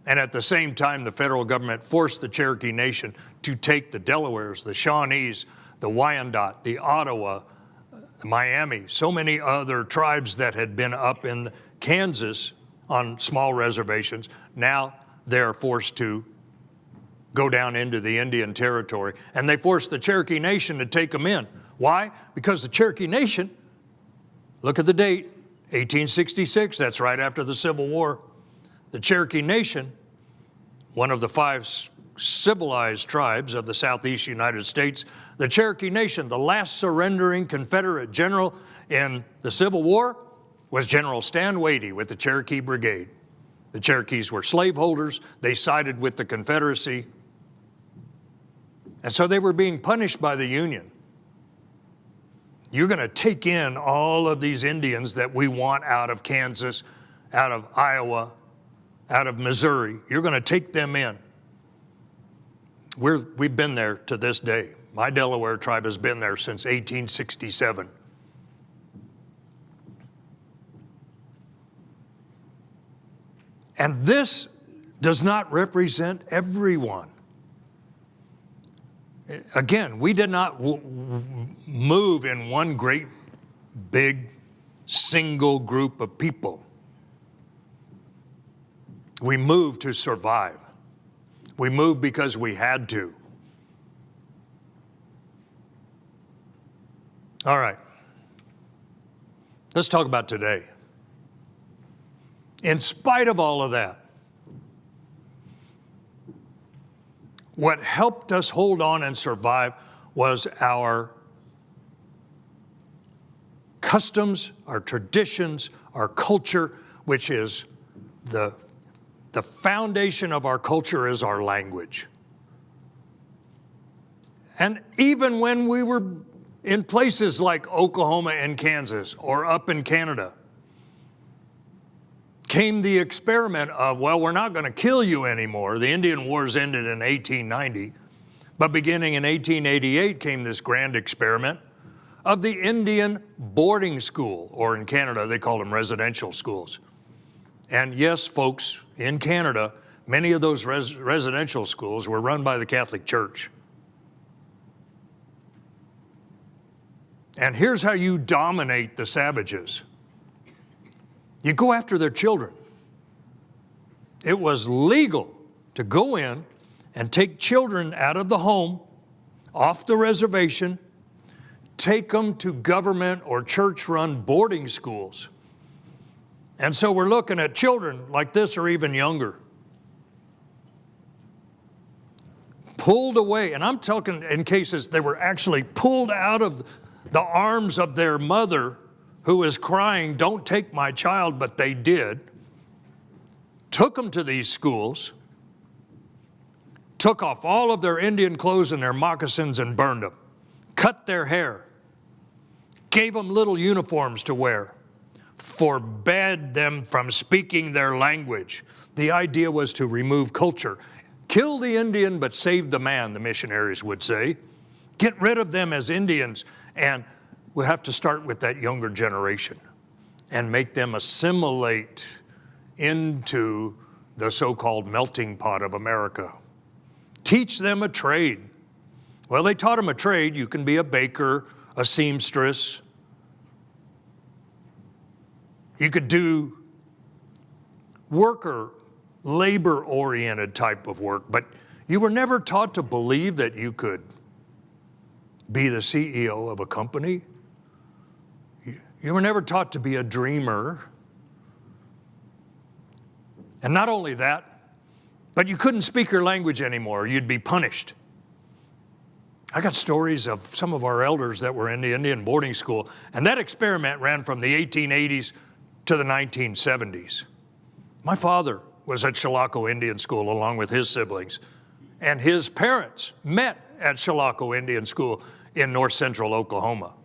And at the same time, the federal government forced the Cherokee Nation to take the Delawares, the Shawnees, the Wyandot, the Ottawa, Miami, so many other tribes that had been up in Kansas on small reservations. Now they're forced to go down into the Indian Territory, and they forced the Cherokee Nation to take them in. Why? Because the Cherokee Nation, look at the date, 1866, that's right after the Civil War. The Cherokee Nation, one of the 5 civilized tribes of the southeast United States, the Cherokee Nation, the last surrendering Confederate general in the Civil War was General Stan Wadey with the Cherokee Brigade. The Cherokees were slaveholders. They sided with the Confederacy. And so they were being punished by the Union. You're going to take in all of these Indians that we want out of Kansas, out of Iowa, out of Missouri. You're going to take them in. We've been there to this day. My Delaware tribe has been there since 1867. And this does not represent everyone. Again, we did not move in one great, big, single group of people. We moved to survive. We moved because we had to. All right. Let's talk about today. In spite of all of that, what helped us hold on and survive was our customs, our traditions, our culture, which is the foundation of our culture is our language. And even when we were in places like Oklahoma and Kansas or up in Canada, came the experiment of, well, we're not going to kill you anymore. The Indian Wars ended in 1890, but beginning in 1888 came this grand experiment of the Indian boarding school, or in Canada, they called them residential schools. And yes, folks, in Canada, many of those residential schools were run by the Catholic Church. And here's how you dominate the savages. You go after their children. It was legal to go in and take children out of the home, off the reservation, take them to government or church-run boarding schools. And so we're looking at children like this or even younger, pulled away. And I'm talking in cases they were actually pulled out of the arms of their mother, who was crying, "Don't take my child," but they did, took them to these schools, took off all of their Indian clothes and their moccasins and burned them, cut their hair, gave them little uniforms to wear, forbade them from speaking their language. The idea was to remove culture. Kill the Indian, but save the man, the missionaries would say. Get rid of them as Indians, and we have to start with that younger generation and make them assimilate into the so-called melting pot of America. Teach them a trade. Well, they taught them a trade. You can be a baker, a seamstress. You could do worker, labor-oriented type of work, but you were never taught to believe that you could be the CEO of a company. You were never taught to be a dreamer. And not only that, but you couldn't speak your language anymore. You'd be punished. I got stories of some of our elders that were in the Indian boarding school, and that experiment ran from the 1880s to the 1970s. My father was at Chilocco Indian School along with his siblings, and his parents met at Chilocco Indian School in north central Oklahoma.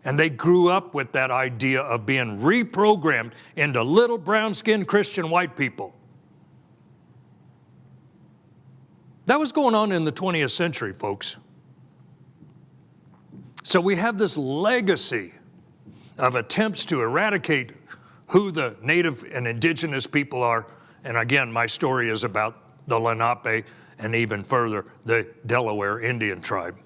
And they grew up with that idea of being reprogrammed into little brown-skinned Christian white people. That was going on in the 20th century, folks. So we have this legacy of attempts to eradicate who the native and indigenous people are. And again, my story is about the Lenape and even further, the Delaware Indian tribe.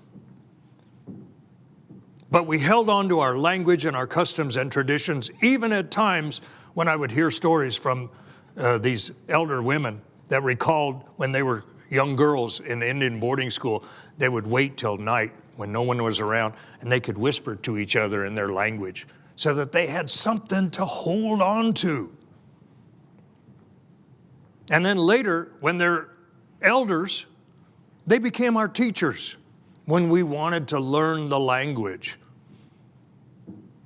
But we held on to our language and our customs and traditions, even at times when I would hear stories from these elder women that recalled when they were young girls in Indian boarding school, they would wait till night when no one was around and they could whisper to each other in their language so that they had something to hold on to. And then later, when they're elders, they became our teachers when we wanted to learn the language.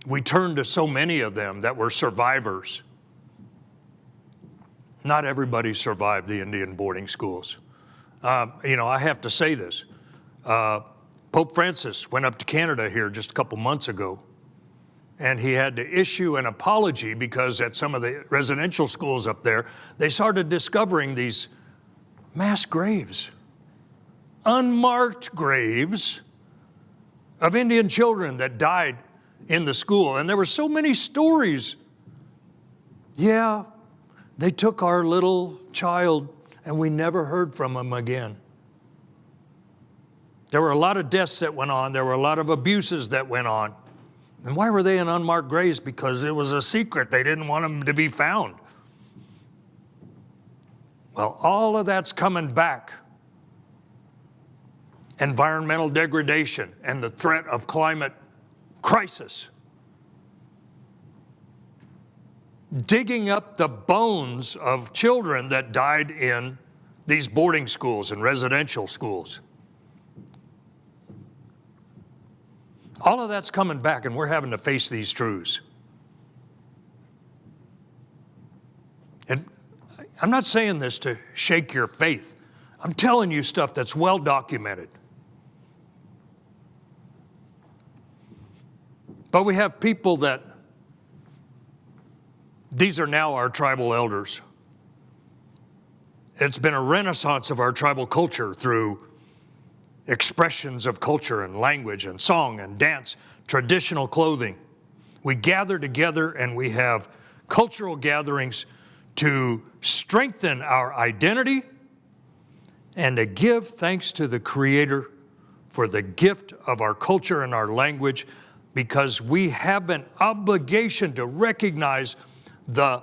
We turned to so many of them that were survivors. Not everybody survived the Indian boarding schools. I have to say this. Pope Francis went up to Canada here just a couple months ago, and he had to issue an apology because at some of the residential schools up there, they started discovering these mass graves, unmarked graves of Indian children that died in the school. And there were so many stories. Yeah, they took our little child and we never heard from him again. There were a lot of deaths that went on. There were a lot of abuses that went on. And why were they in unmarked graves? Because it was a secret. They didn't want them to be found. Well, all of that's coming back. Environmental degradation and the threat of climate crisis. Digging up the bones of children that died in these boarding schools and residential schools. All of that's coming back, and we're having to face these truths. And I'm not saying this to shake your faith. I'm telling you stuff that's well documented. But we have people that, these are now our tribal elders. It's been a renaissance of our tribal culture through expressions of culture and language and song and dance, traditional clothing. We gather together and we have cultural gatherings to strengthen our identity and to give thanks to the Creator for the gift of our culture and our language, because we have an obligation to recognize the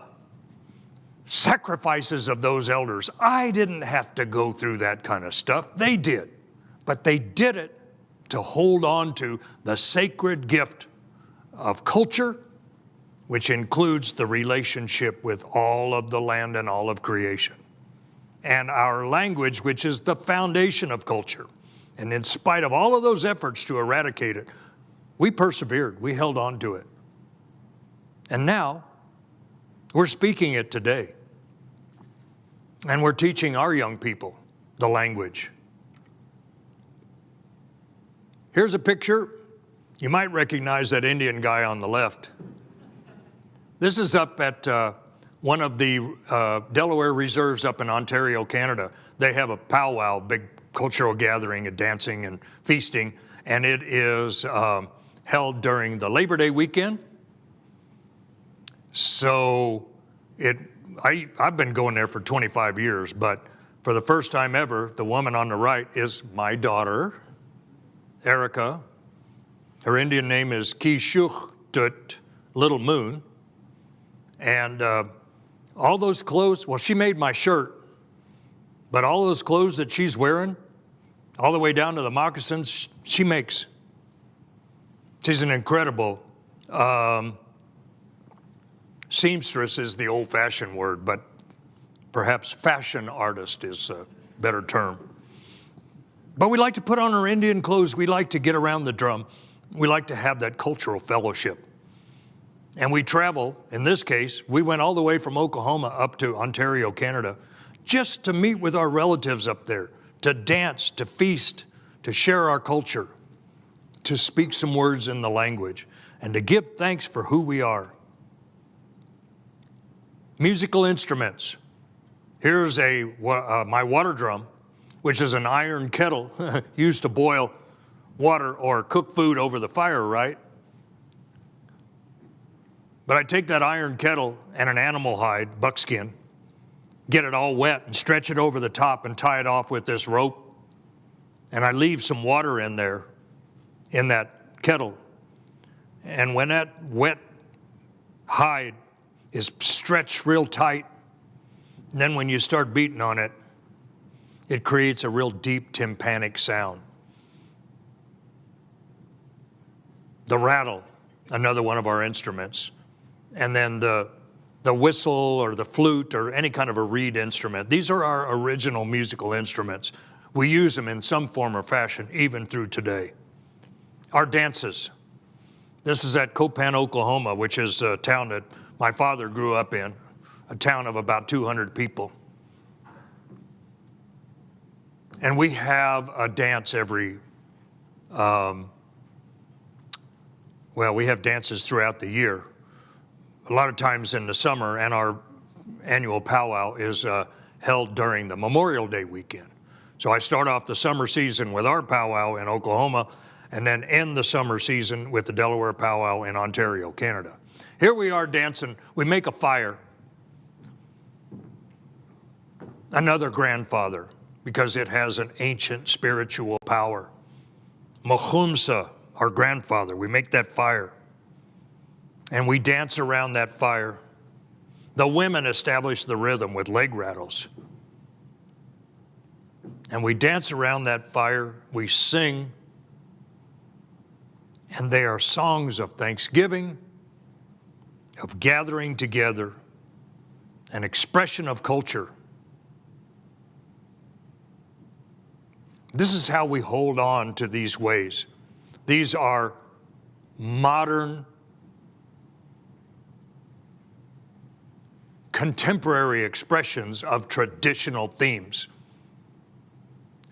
sacrifices of those elders. I didn't have to go through that kind of stuff. They did. But they did it to hold on to the sacred gift of culture, which includes the relationship with all of the land and all of creation. And our language, which is the foundation of culture. And in spite of all of those efforts to eradicate it, we persevered, we held on to it. And now, we're speaking it today. And we're teaching our young people the language. Here's a picture. You might recognize that Indian guy on the left. This is up at one of the Delaware reserves up in Ontario, Canada. They have a powwow, big cultural gathering and dancing and feasting, and it is held during the Labor Day weekend. So I've been going there for 25 years, but for the first time ever, the woman on the right is my daughter, Erica. Her Indian name is Kishuchtut, Little Moon. And all those clothes, well, she made my shirt, but all those clothes that she's wearing, all the way down to the moccasins, she makes. She's an incredible seamstress is the old-fashioned word, but perhaps fashion artist is a better term. But we like to put on our Indian clothes. We like to get around the drum. We like to have that cultural fellowship. And we travel. In this case, we went all the way from Oklahoma up to Ontario, Canada, just to meet with our relatives up there, to dance, to feast, to share our culture, to speak some words in the language, and to give thanks for who we are. Musical instruments. Here's my water drum, which is an iron kettle used to boil water or cook food over the fire, right? But I take that iron kettle and an animal hide, buckskin, get it all wet and stretch it over the top and tie it off with this rope. And I leave some water in there, in that kettle. And when that wet hide is stretched real tight, and then when you start beating on it, it creates a real deep tympanic sound. The rattle, another one of our instruments. And then the whistle or the flute or any kind of a reed instrument. These are our original musical instruments. We use them in some form or fashion, even through today. Our dances. This is at Copan, Oklahoma, which is a town that my father grew up in, a town of about 200 people. And we have a dance every, we have dances throughout the year. A lot of times in the summer, and our annual powwow is held during the Memorial Day weekend. So I start off the summer season with our powwow in Oklahoma, and then end the summer season with the Delaware powwow in Ontario, Canada. Here we are dancing. We make a fire. Another grandfather, because it has an ancient spiritual power. Mahumsa, our grandfather, we make that fire. And we dance around that fire. The women establish the rhythm with leg rattles. And we dance around that fire, we sing, and they are songs of thanksgiving, of gathering together, an expression of culture. This is how we hold on to these ways. These are modern, contemporary expressions of traditional themes.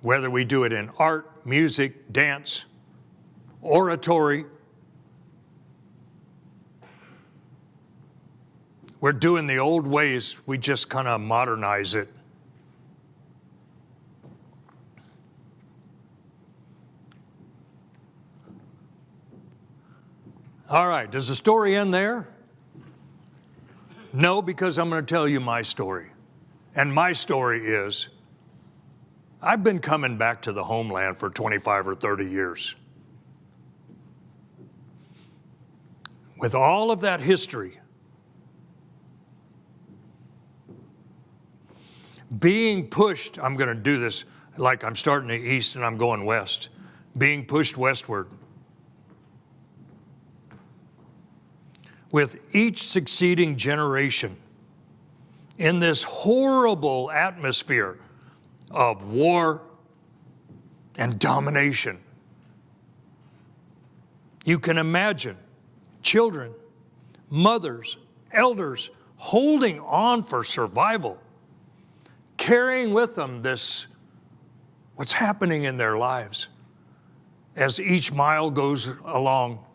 Whether we do it in art, music, dance, oratory, we're doing the old ways, we just kind of modernize it. All right, does the story end there? No, because I'm going to tell you my story. And my story is, I've been coming back to the homeland for 25 or 30 years. With all of that history, being pushed, I'm going to do this like I'm starting the east and I'm going west, being pushed westward. With each succeeding generation in this horrible atmosphere of war and domination. You can imagine children, mothers, elders holding on for survival, carrying with them this, what's happening in their lives as each mile goes along.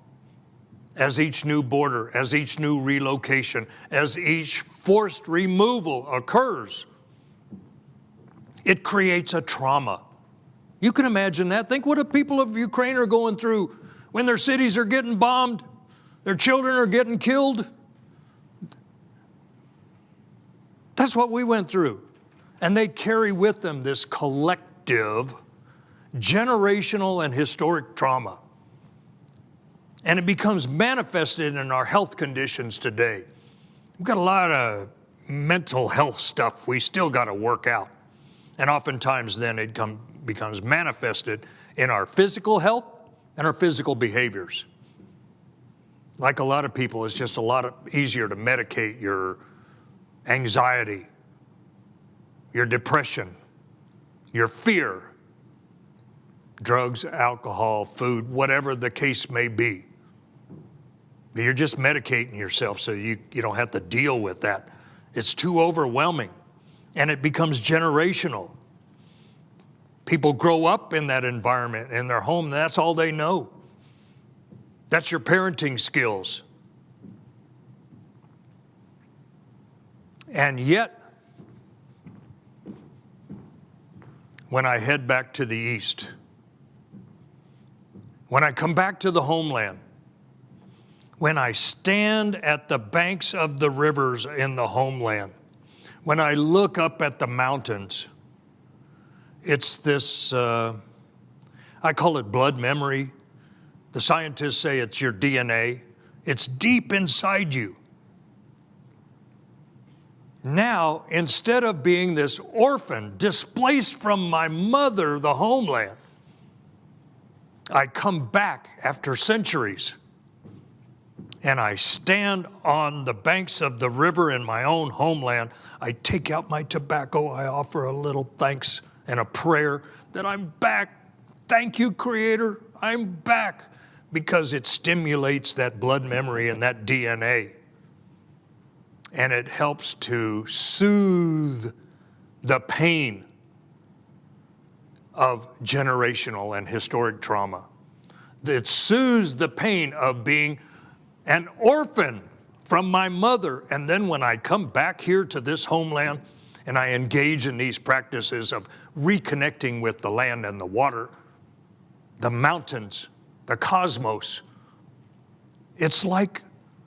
As each new border, as each new relocation, as each forced removal occurs, it creates a trauma. You can imagine that. Think what the people of Ukraine are going through when their cities are getting bombed, their children are getting killed. That's what we went through. And they carry with them this collective, generational and historic trauma. And it becomes manifested in our health conditions today. We've got a lot of mental health stuff we still got to work out. And oftentimes then it becomes manifested in our physical health and our physical behaviors. Like a lot of people, it's just a lot easier to medicate your anxiety, your depression, your fear, drugs, alcohol, food, whatever the case may be. You're just medicating yourself so you don't have to deal with that. It's too overwhelming, and it becomes generational. People grow up in that environment, in their home, and that's all they know. That's your parenting skills. And yet, when I head back to the east, when I come back to the homeland, when I stand at the banks of the rivers in the homeland, when I look up at the mountains, it's this, I call it blood memory. The scientists say it's your DNA. It's deep inside you. Now, instead of being this orphan, displaced from my mother, the homeland, I come back after centuries and I stand on the banks of the river in my own homeland. I take out my tobacco. I offer a little thanks and a prayer that I'm back. Thank you, Creator. I'm back, because it stimulates that blood memory and that DNA. And it helps to soothe the pain of generational and historic trauma. It soothes the pain of being an orphan from my mother. And then when I come back here to this homeland and I engage in these practices of reconnecting with the land and the water, the mountains, the cosmos, it's like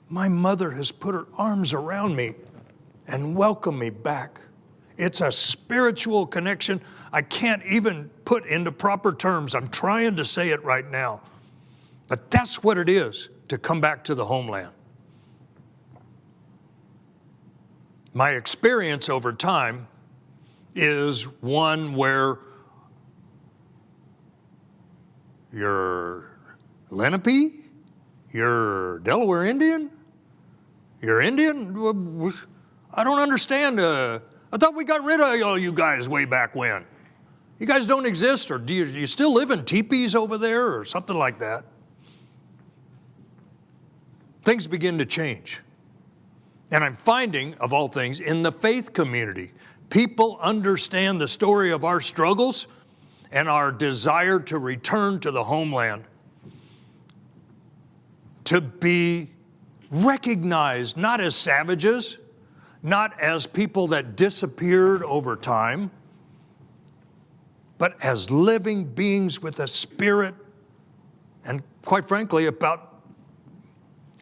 my mother has put her arms around me and welcomed me back. It's a spiritual connection I can't even put into proper terms. I'm trying to say it right now. But that's what it is to come back to the homeland. My experience over time is one where you're Lenape, you're Delaware Indian, you're Indian. I don't understand. I thought we got rid of all you guys way back when. You guys don't exist, or do you still live in teepees over there or something like that? Things begin to change. And I'm finding, of all things, in the faith community, people understand the story of our struggles and our desire to return to the homeland, to be recognized not as savages, not as people that disappeared over time, but as living beings with a spirit. And quite frankly, about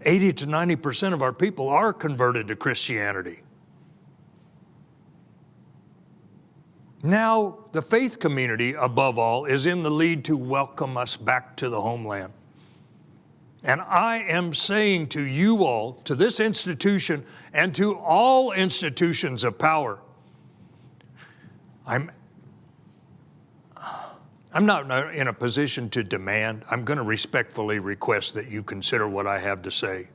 80 to 90% of our people are converted to Christianity. Now, the faith community, above all, is in the lead to welcome us back to the homeland. And I am saying to you all, to this institution, and to all institutions of power, I'm not in a position to demand. I'm going to respectfully request that you consider what I have to say.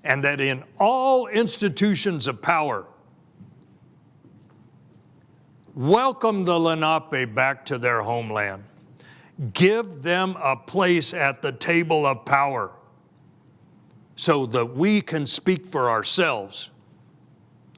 And that in all institutions of power, welcome the Lenape back to their homeland. Give them a place at the table of power so that we can speak for ourselves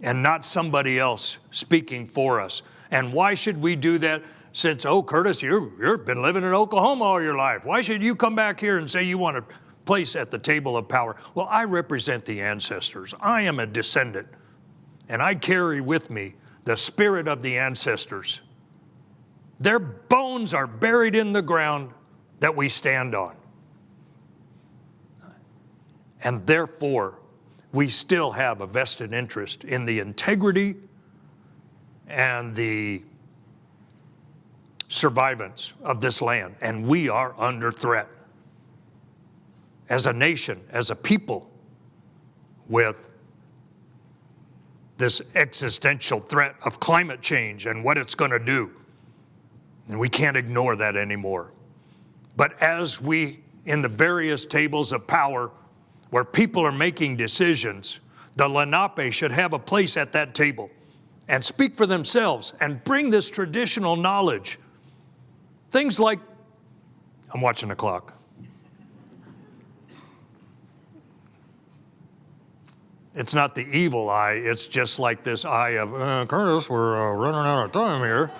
and not somebody else speaking for us. And why should we do that? Since, oh, Curtis, you've been living in Oklahoma all your life. Why should you come back here and say you want a place at the table of power? Well, I represent the ancestors. I am a descendant, and I carry with me the spirit of the ancestors. Their bones are buried in the ground that we stand on. And therefore, we still have a vested interest in the integrity and the survivance of this land, and we are under threat as a nation, as a people, with this existential threat of climate change and what it's going to do. And we can't ignore that anymore. But as we, in the various tables of power where people are making decisions, the Lenape should have a place at that table and speak for themselves and bring this traditional knowledge. Things like, I'm watching the clock. It's not the evil eye, it's just like this eye of, Curtis, we're running out of time here.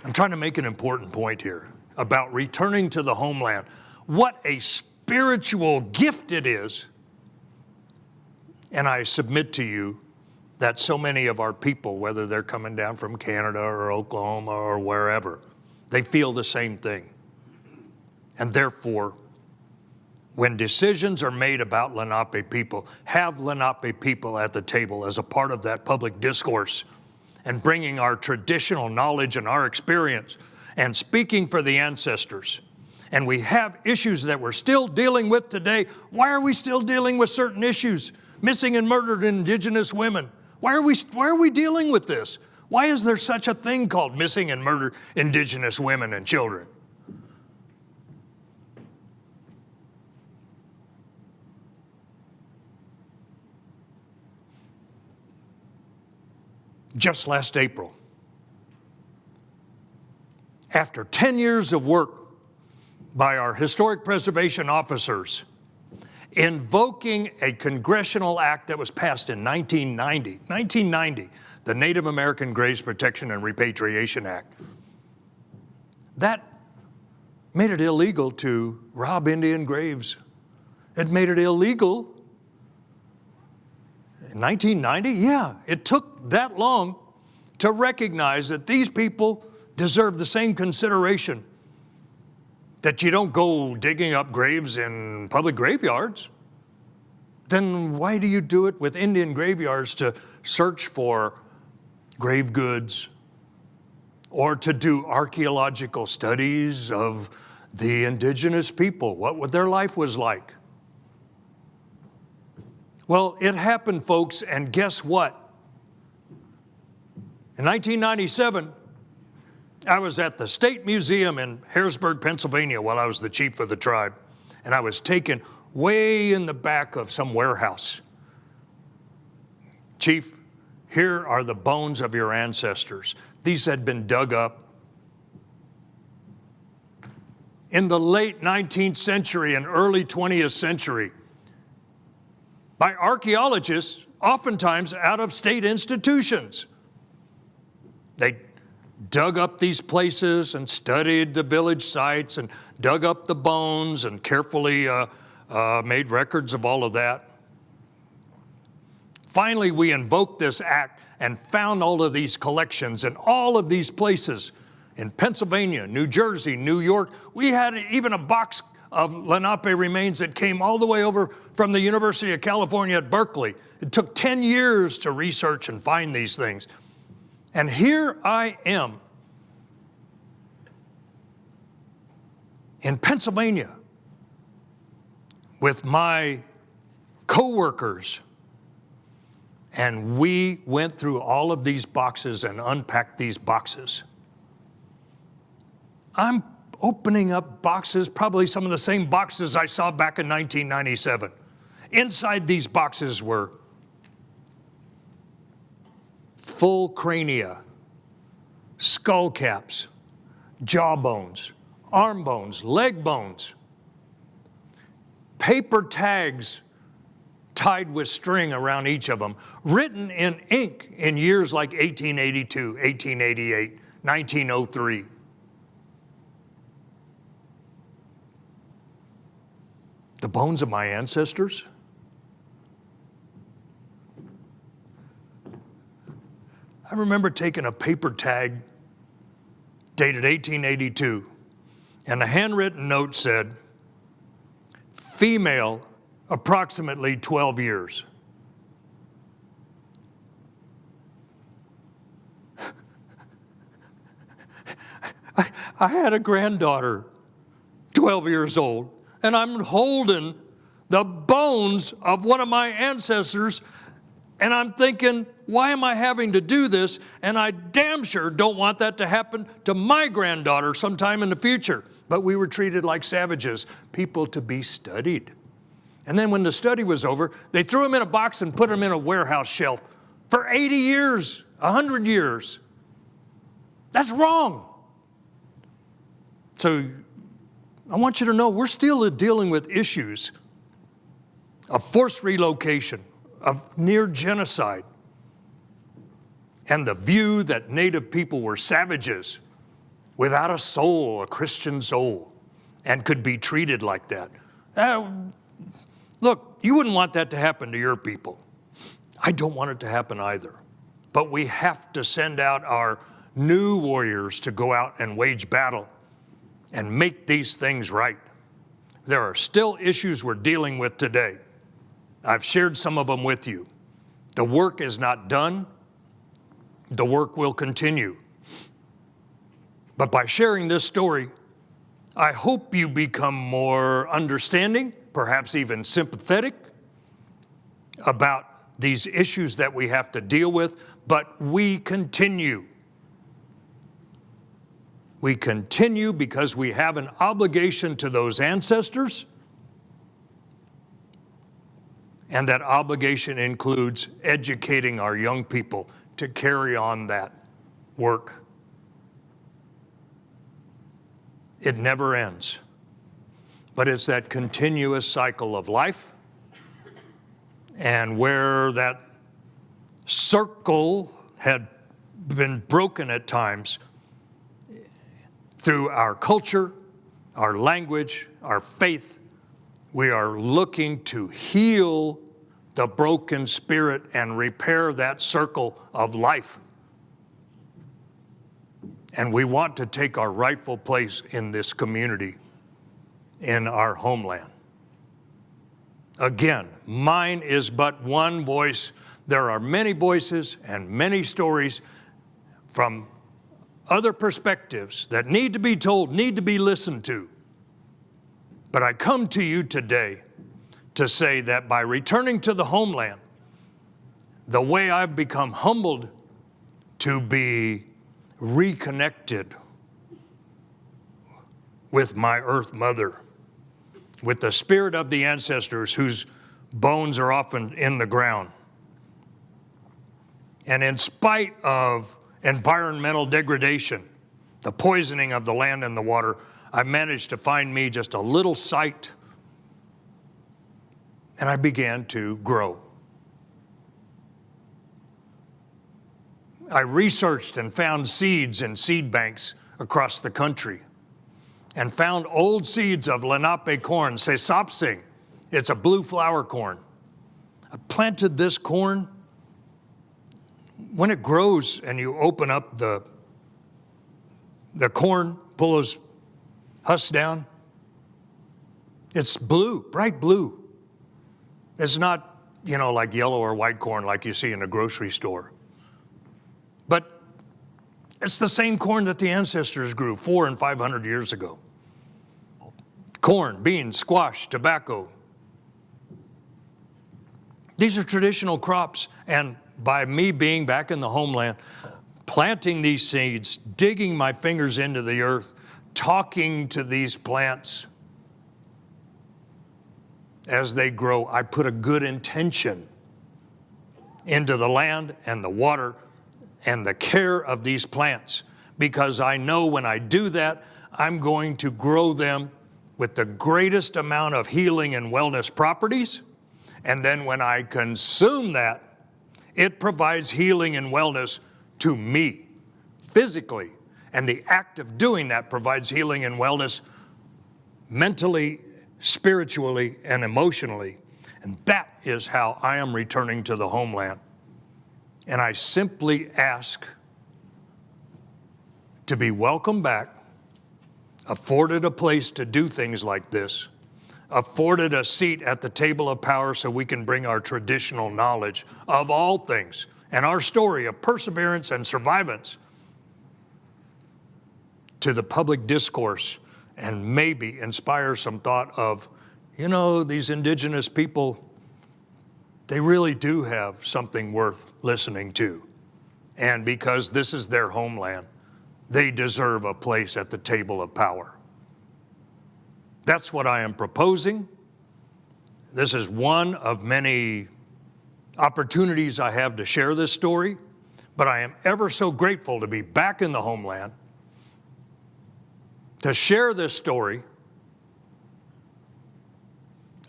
I'm trying to make an important point here about returning to the homeland. What a spiritual gift it is. And I submit to you that so many of our people, whether they're coming down from Canada or Oklahoma or wherever, They feel the same thing. And therefore, when decisions are made about Lenape people, have Lenape people at the table as a part of that public discourse and bringing our traditional knowledge and our experience and speaking for the ancestors. And we have issues that we're still dealing with today. Why are we still dealing with certain issues? Missing and murdered indigenous women. Why are we dealing with this? Why is there such a thing called missing and murdered indigenous women and children? Just last April, after 10 years of work by our historic preservation officers, invoking a congressional act that was passed in 1990, the Native American Graves Protection and Repatriation Act. That made it illegal to rob Indian graves. It made it illegal in 1990? Yeah, it took that long to recognize that these people deserve the same consideration, that you don't go digging up graves in public graveyards. Then why do you do it with Indian graveyards to search for grave goods or to do archaeological studies of the indigenous people, what their life was like? Well, it happened, folks, and guess what? In 1997, I was at the State Museum in Harrisburg, Pennsylvania, while I was the chief of the tribe, and I was taken way in the back of some warehouse. Chief, here are the bones of your ancestors. These had been dug up in the late 19th century and early 20th century by archaeologists, oftentimes out of state institutions. They dug up these places and studied the village sites and dug up the bones and carefully made records of all of that. Finally, we invoked this act and found all of these collections in all of these places in Pennsylvania, New Jersey, New York. We had even a box of Lenape remains that came all the way over from the University of California at Berkeley. It took 10 years to research and find these things. And here I am in Pennsylvania with my coworkers, and we went through all of these boxes and unpacked these boxes. I'm opening up boxes, probably some of the same boxes I saw back in 1997. Inside these boxes were full crania, skull caps, jaw bones, arm bones, leg bones, paper tags tied with string around each of them, written in ink in years like 1882, 1888, 1903. The bones of my ancestors? I remember taking a paper tag dated 1882, and the handwritten note said, female, approximately 12 years. I had a granddaughter, 12 years old, and I'm holding the bones of one of my ancestors, and I'm thinking, why am I having to do this? And I damn sure don't want that to happen to my granddaughter sometime in the future. But we were treated like savages, people to be studied. And then when the study was over, they threw them in a box and put them in a warehouse shelf for 80 years, 100 years. That's wrong. So I want you to know we're still dealing with issues of forced relocation, of near genocide, and the view that Native people were savages without a soul, a Christian soul, and could be treated like that. Look, you wouldn't want that to happen to your people. I don't want it to happen either. But we have to send out our new warriors to go out and wage battle and make these things right. There are still issues we're dealing with today. I've shared some of them with you. The work is not done. The work will continue. But by sharing this story, I hope you become more understanding, perhaps even sympathetic about these issues that we have to deal with, but we continue. We continue because we have an obligation to those ancestors, and that obligation includes educating our young people to carry on that work. It never ends, but it's that continuous cycle of life, and where that circle had been broken at times through our culture, our language, our faith, we are looking to heal the broken spirit and repair that circle of life. And we want to take our rightful place in this community, in our homeland. Again, mine is but one voice. There are many voices and many stories from other perspectives that need to be told, need to be listened to. But I come to you today to say that by returning to the homeland, the way I've become humbled to be reconnected with my earth mother, with the spirit of the ancestors whose bones are often in the ground. And in spite of environmental degradation, the poisoning of the land and the water, I managed to find me just a little site, and I began to grow. I researched and found seeds in seed banks across the country, and found old seeds of Lenape corn, sesapsing. It's a blue flower corn. I planted this corn. When it grows and you open up the corn, pull those husks down, it's blue, bright blue. It's not, like yellow or white corn like you see in a grocery store. But it's the same corn that the ancestors grew 400 and 500 years ago. Corn, beans, squash, tobacco. These are traditional crops, and by me being back in the homeland, planting these seeds, digging my fingers into the earth, talking to these plants as they grow, I put a good intention into the land and the water and the care of these plants, because I know when I do that, I'm going to grow them with the greatest amount of healing and wellness properties. And then when I consume that, it provides healing and wellness to me physically. And the act of doing that provides healing and wellness mentally, spiritually, and emotionally. And that is how I am returning to the homeland. And I simply ask to be welcomed back, afforded a place to do things like this, afforded a seat at the table of power so we can bring our traditional knowledge of all things and our story of perseverance and survivance to the public discourse, and maybe inspire some thought of, these indigenous people, they really do have something worth listening to. And because this is their homeland, they deserve a place at the table of power. That's what I am proposing. This is one of many opportunities I have to share this story, but I am ever so grateful to be back in the homeland, to share this story.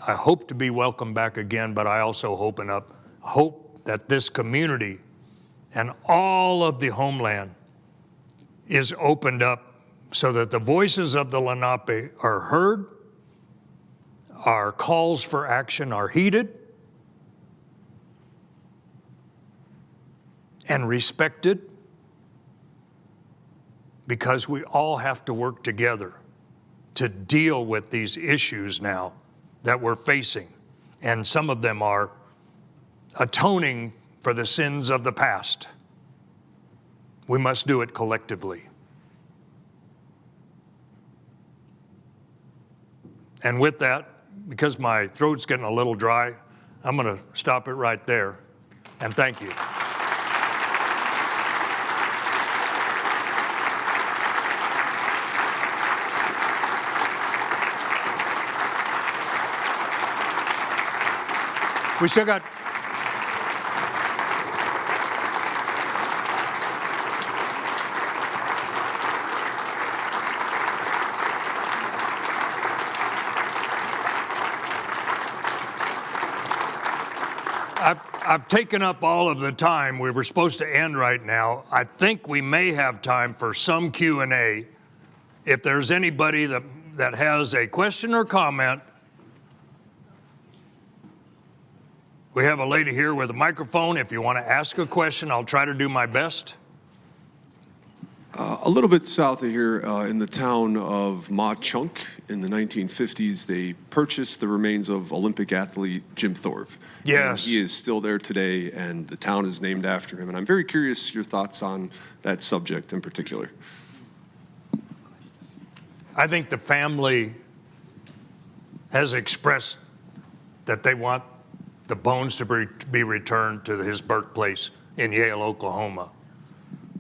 I hope to be welcomed back again, but I also hope that this community and all of the homeland is opened up so that the voices of the Lenape are heard, our calls for action are heeded, and respected, because we all have to work together to deal with these issues now that we're facing. And some of them are atoning for the sins of the past. We must do it collectively. And with that, because my throat's getting a little dry, I'm going to stop it right there. And thank you. We still got I've taken up all of the time. We were supposed to end right now. I think we may have time for some Q&A. If there's anybody that has a question or comment, we have a lady here with a microphone. If you want to ask a question, I'll try to do my best. A little bit south of here, in the town of Ma Chunk, in the 1950s, they purchased the remains of Olympic athlete Jim Thorpe. Yes. And he is still there today, and the town is named after him. And I'm very curious your thoughts on that subject in particular. I think the family has expressed that they want the bones to be returned to his birthplace in Yale, Oklahoma.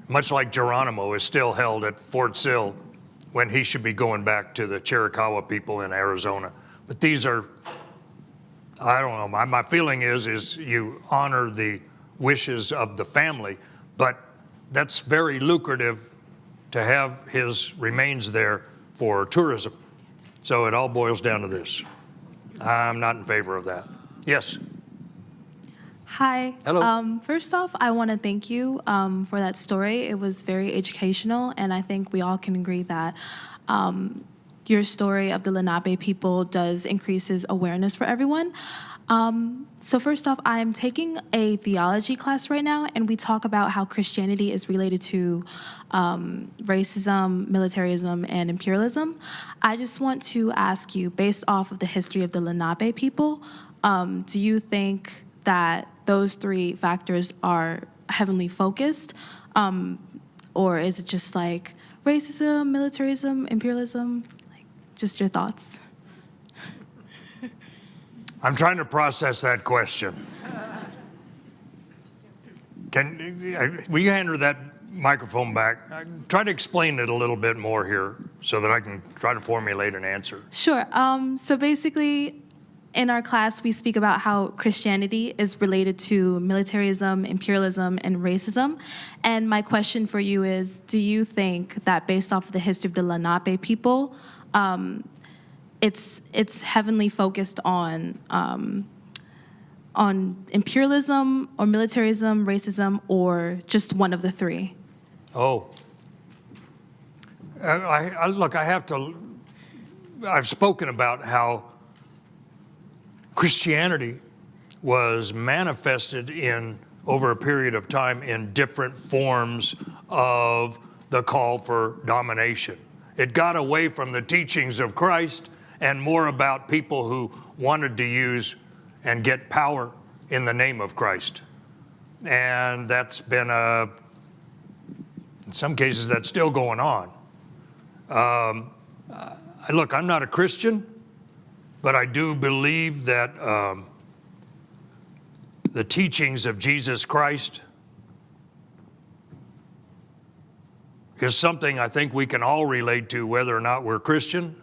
Much like Geronimo is still held at Fort Sill when he should be going back to the Chiricahua people in Arizona. But these are, I don't know, my feeling is you honor the wishes of the family, but that's very lucrative to have his remains there for tourism. So it all boils down to this. I'm not in favor of that. Yes. Hi. Hello. First off, I want to thank you for that story. It was very educational, and I think we all can agree that your story of the Lenape people does increases awareness for everyone. So first off, I'm taking a theology class right now, and we talk about how Christianity is related to racism, militarism, and imperialism. I just want to ask you, based off of the history of the Lenape people, do you think that those three factors are heavenly focused, or is it just like racism, militarism, imperialism? Like, just your thoughts. I'm trying to process that question. Will you hand her that microphone back? Try to explain it a little bit more here so that I can try to formulate an answer. Sure. So basically, in our class, we speak about how Christianity is related to militarism, imperialism, and racism. And my question for you is, do you think that based off of the history of the Lenape people, it's heavily focused on imperialism or militarism, racism, or just one of the three? Oh. Look, I've spoken about how Christianity was manifested over a period of time in different forms of the call for domination. It got away from the teachings of Christ and more about people who wanted to use and get power in the name of Christ. And that's been in some cases, that's still going on. Look, I'm not a Christian, but I do believe that the teachings of Jesus Christ is something I think we can all relate to, whether or not we're Christian.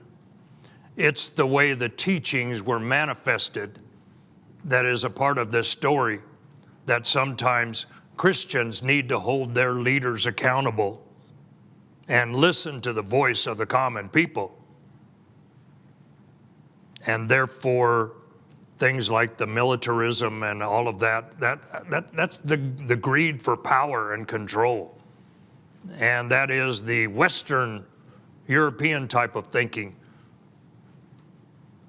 It's the way the teachings were manifested that is a part of this story, that sometimes Christians need to hold their leaders accountable and listen to the voice of the common people. And therefore, things like the militarism and all of that's the greed for power and control. And that is the Western European type of thinking.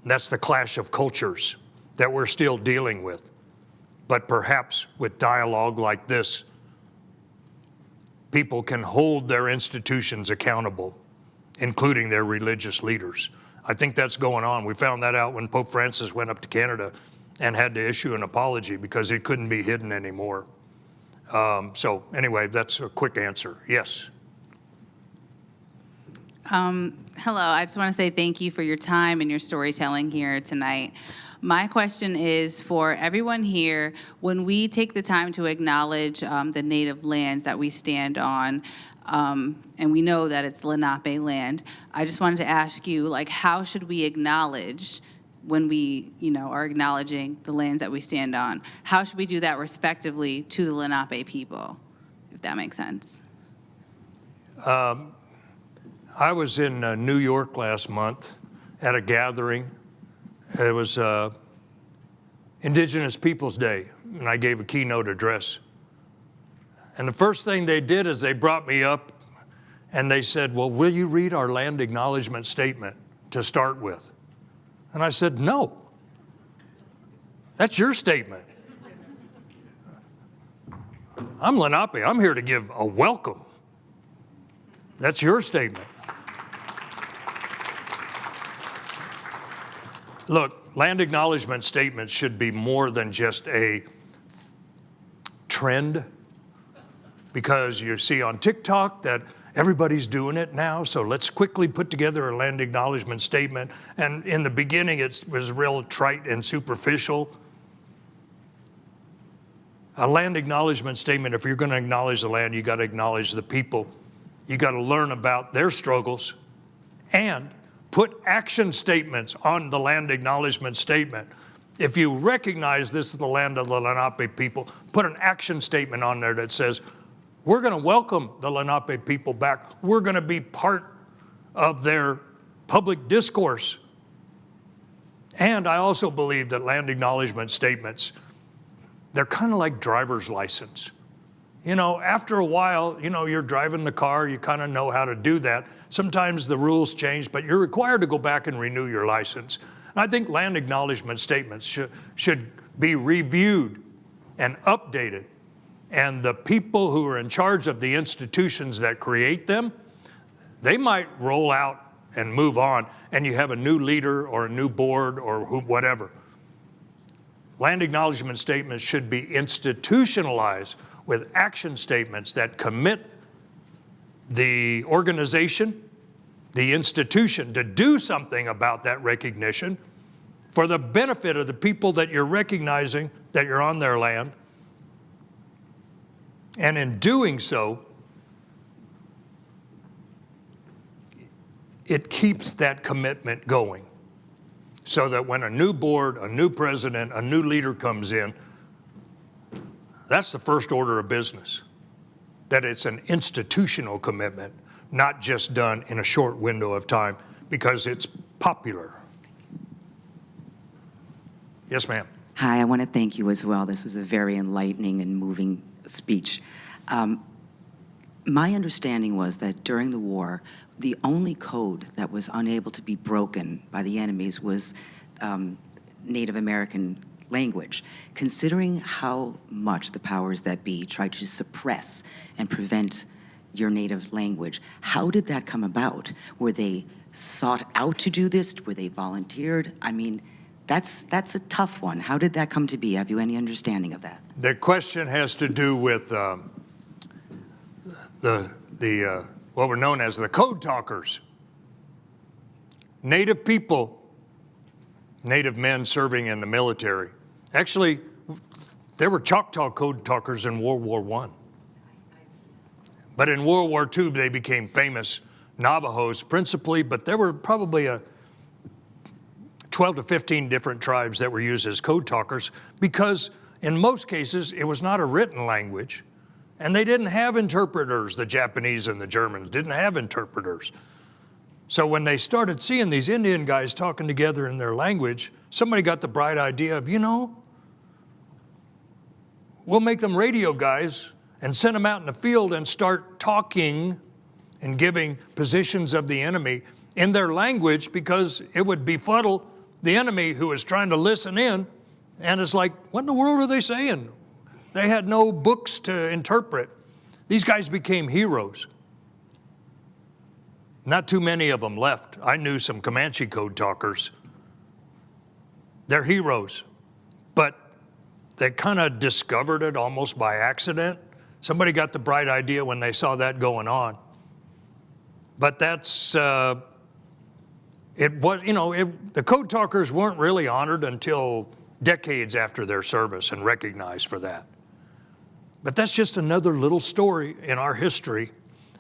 That's the clash of cultures that we're still dealing with. But perhaps with dialogue like this, people can hold their institutions accountable, including their religious leaders. I think that's going on. We found that out when Pope Francis went up to Canada and had to issue an apology because it couldn't be hidden anymore. So anyway, that's a quick answer. Yes. Hello, I just want to say thank you for your time and your storytelling here tonight. My question is for everyone here, when we take the time to acknowledge the native lands that we stand on, and we know that it's Lenape land, I just wanted to ask you, like, how should we acknowledge when we, are acknowledging the lands that we stand on? How should we do that respectively to the Lenape people, if that makes sense? I was in New York last month at a gathering. It was Indigenous Peoples Day, and I gave a keynote address. And the first thing they did is they brought me up and they said, well, will you read our land acknowledgement statement to start with? And I said, no. That's your statement. I'm Lenape. I'm here to give a welcome. That's your statement. Look, land acknowledgement statements should be more than just a trend, because you see on TikTok that everybody's doing it now, so let's quickly put together a land acknowledgement statement. And in the beginning, it was real trite and superficial. A land acknowledgement statement, if you're going to acknowledge the land, you got to acknowledge the people. You got to learn about their struggles and put action statements on the land acknowledgement statement. If you recognize this is the land of the Lenape people, put an action statement on there that says, we're going to welcome the Lenape people back. We're going to be part of their public discourse. And I also believe that land acknowledgement statements, they're kind of like driver's license. After a while, you're driving the car, you kind of know how to do that. Sometimes the rules change, but you're required to go back and renew your license. And I think land acknowledgement statements should be reviewed and updated. And the people who are in charge of the institutions that create them, they might roll out and move on, and you have a new leader or a new board or whatever. Land acknowledgement statements should be institutionalized with action statements that commit the organization, the institution, to do something about that recognition for the benefit of the people that you're recognizing that you're on their land. And in doing so, it keeps that commitment going so that when a new board, a new president, a new leader comes in, that's the first order of business, that it's an institutional commitment, not just done in a short window of time because it's popular. Yes, ma'am. Hi, I want to thank you as well. This was a very enlightening and moving speech. My understanding was that during the war, the only code that was unable to be broken by the enemies was Native American language. Considering how much the powers that be tried to suppress and prevent your native language, how did that come about? Were they sought out to do this? Were they volunteered? I mean, that's a tough one. How did that come to be? Have you any understanding of that? The question has to do with what were known as the code talkers. Native people, Native men serving in the military. Actually, there were Choctaw code talkers in World War I. But in World War II, they became famous Navajos principally, but there were probably 12 to 15 different tribes that were used as code talkers because in most cases, it was not a written language, and they didn't have interpreters. The Japanese and the Germans didn't have interpreters. So when they started seeing these Indian guys talking together in their language, somebody got the bright idea of, we'll make them radio guys and send them out in the field and start talking and giving positions of the enemy in their language because it would befuddle the enemy who is trying to listen in. And it's like, what in the world are they saying? They had no books to interpret. These guys became heroes. Not too many of them left. I knew some Comanche code talkers. They're heroes, but they kind of discovered it almost by accident. Somebody got the bright idea when they saw that going on. But that's, it was, the code talkers weren't really honored until decades after their service and recognized for that. But that's just another little story in our history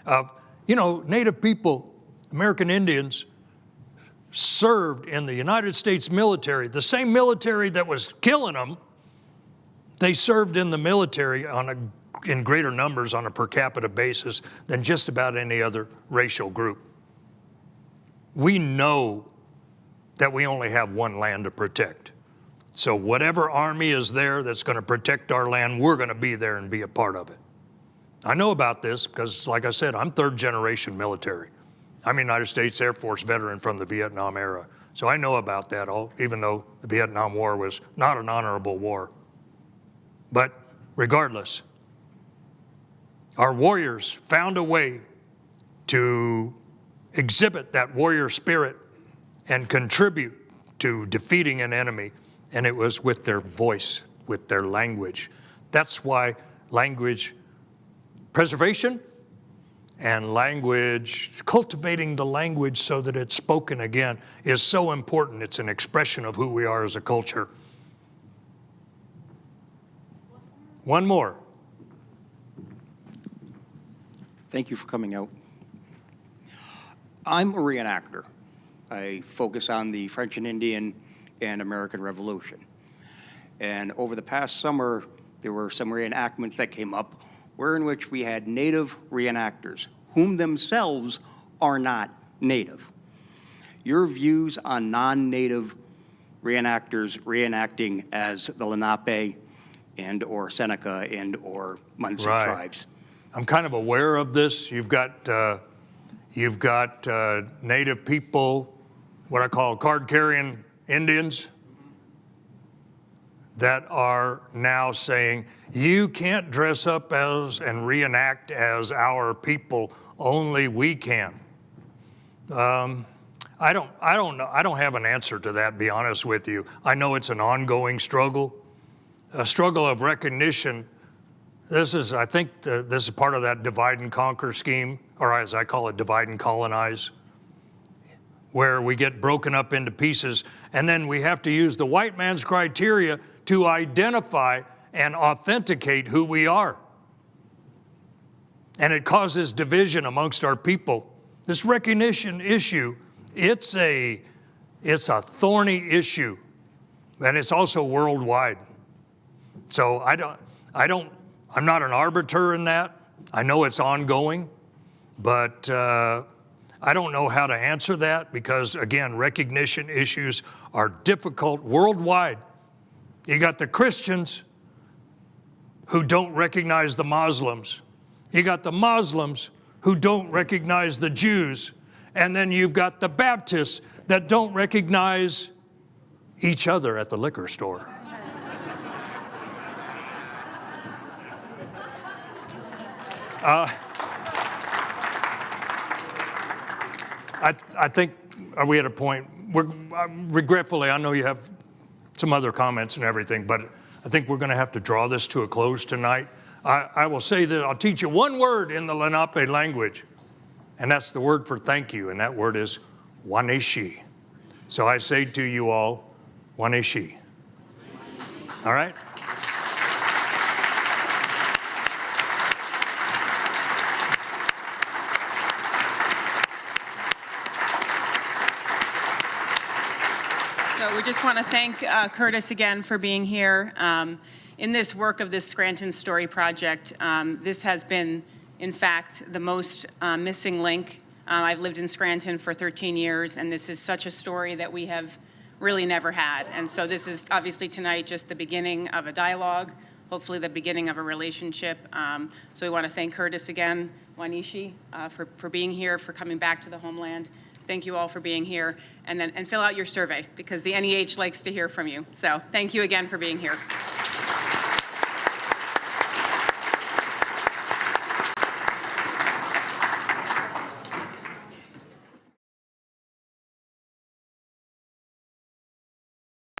of, Native people, American Indians, served in the United States military, the same military that was killing them. They served in the military in greater numbers on a per capita basis than just about any other racial group. We know that we only have one land to protect. So whatever army is there that's going to protect our land, we're going to be there and be a part of it. I know about this because, like I said, I'm third generation military. I'm a United States Air Force veteran from the Vietnam era. So I know about that, even though the Vietnam War was not an honorable war. But regardless, our warriors found a way to exhibit that warrior spirit and contribute to defeating an enemy, and it was with their voice, with their language. That's why language preservation and language, cultivating the language so that it's spoken again, is so important. It's an expression of who we are as a culture. One more. Thank you for coming out. I'm a reenactor. I focus on the French and Indian and American Revolution. And over the past summer, there were some reenactments that came up in which we had Native reenactors, whom themselves are not Native. Your views on non-Native reenactors reenacting as the Lenape and or Seneca and or Munsee tribes? I'm kind of aware of this. You've got Native people, what I call card-carrying Indians, that are now saying, you can't dress up as and reenact as our people, only we can. I don't know. I don't have an answer to that, to be honest with you. I know it's an ongoing struggle, a struggle of recognition. I think this is part of that divide and conquer scheme, or as I call it, divide and colonize, where we get broken up into pieces, and then we have to use the white man's criteria to identify and authenticate who we are. And it causes division amongst our people. This recognition issue, it's a thorny issue, and it's also worldwide. So I'm not an arbiter in that. I know it's ongoing, but I don't know how to answer that because, again, recognition issues are difficult worldwide. You got the Christians who don't recognize the Muslims. You got the Muslims who don't recognize the Jews. And then you've got the Baptists that don't recognize each other at the liquor store. I think, are we at a point, regretfully, I know you have some other comments and everything, but I think we're going to have to draw this to a close tonight. I will say that I'll teach you one word in the Lenape language, and that's the word for thank you, and that word is waneshi. So I say to you all, waneshi. All right? So we just want to thank Curtis again for being here. In this work of this Scranton Story Project, this has been, in fact, the most missing link. I've lived in Scranton for 13 years, and this is such a story that we have really never had. And so this is obviously tonight just the beginning of a dialogue, hopefully the beginning of a relationship. So we want to thank Curtis again, Wanishi, for being here, for coming back to the homeland. Thank you all for being here. And fill out your survey because the NEH likes to hear from you. So thank you again for being here.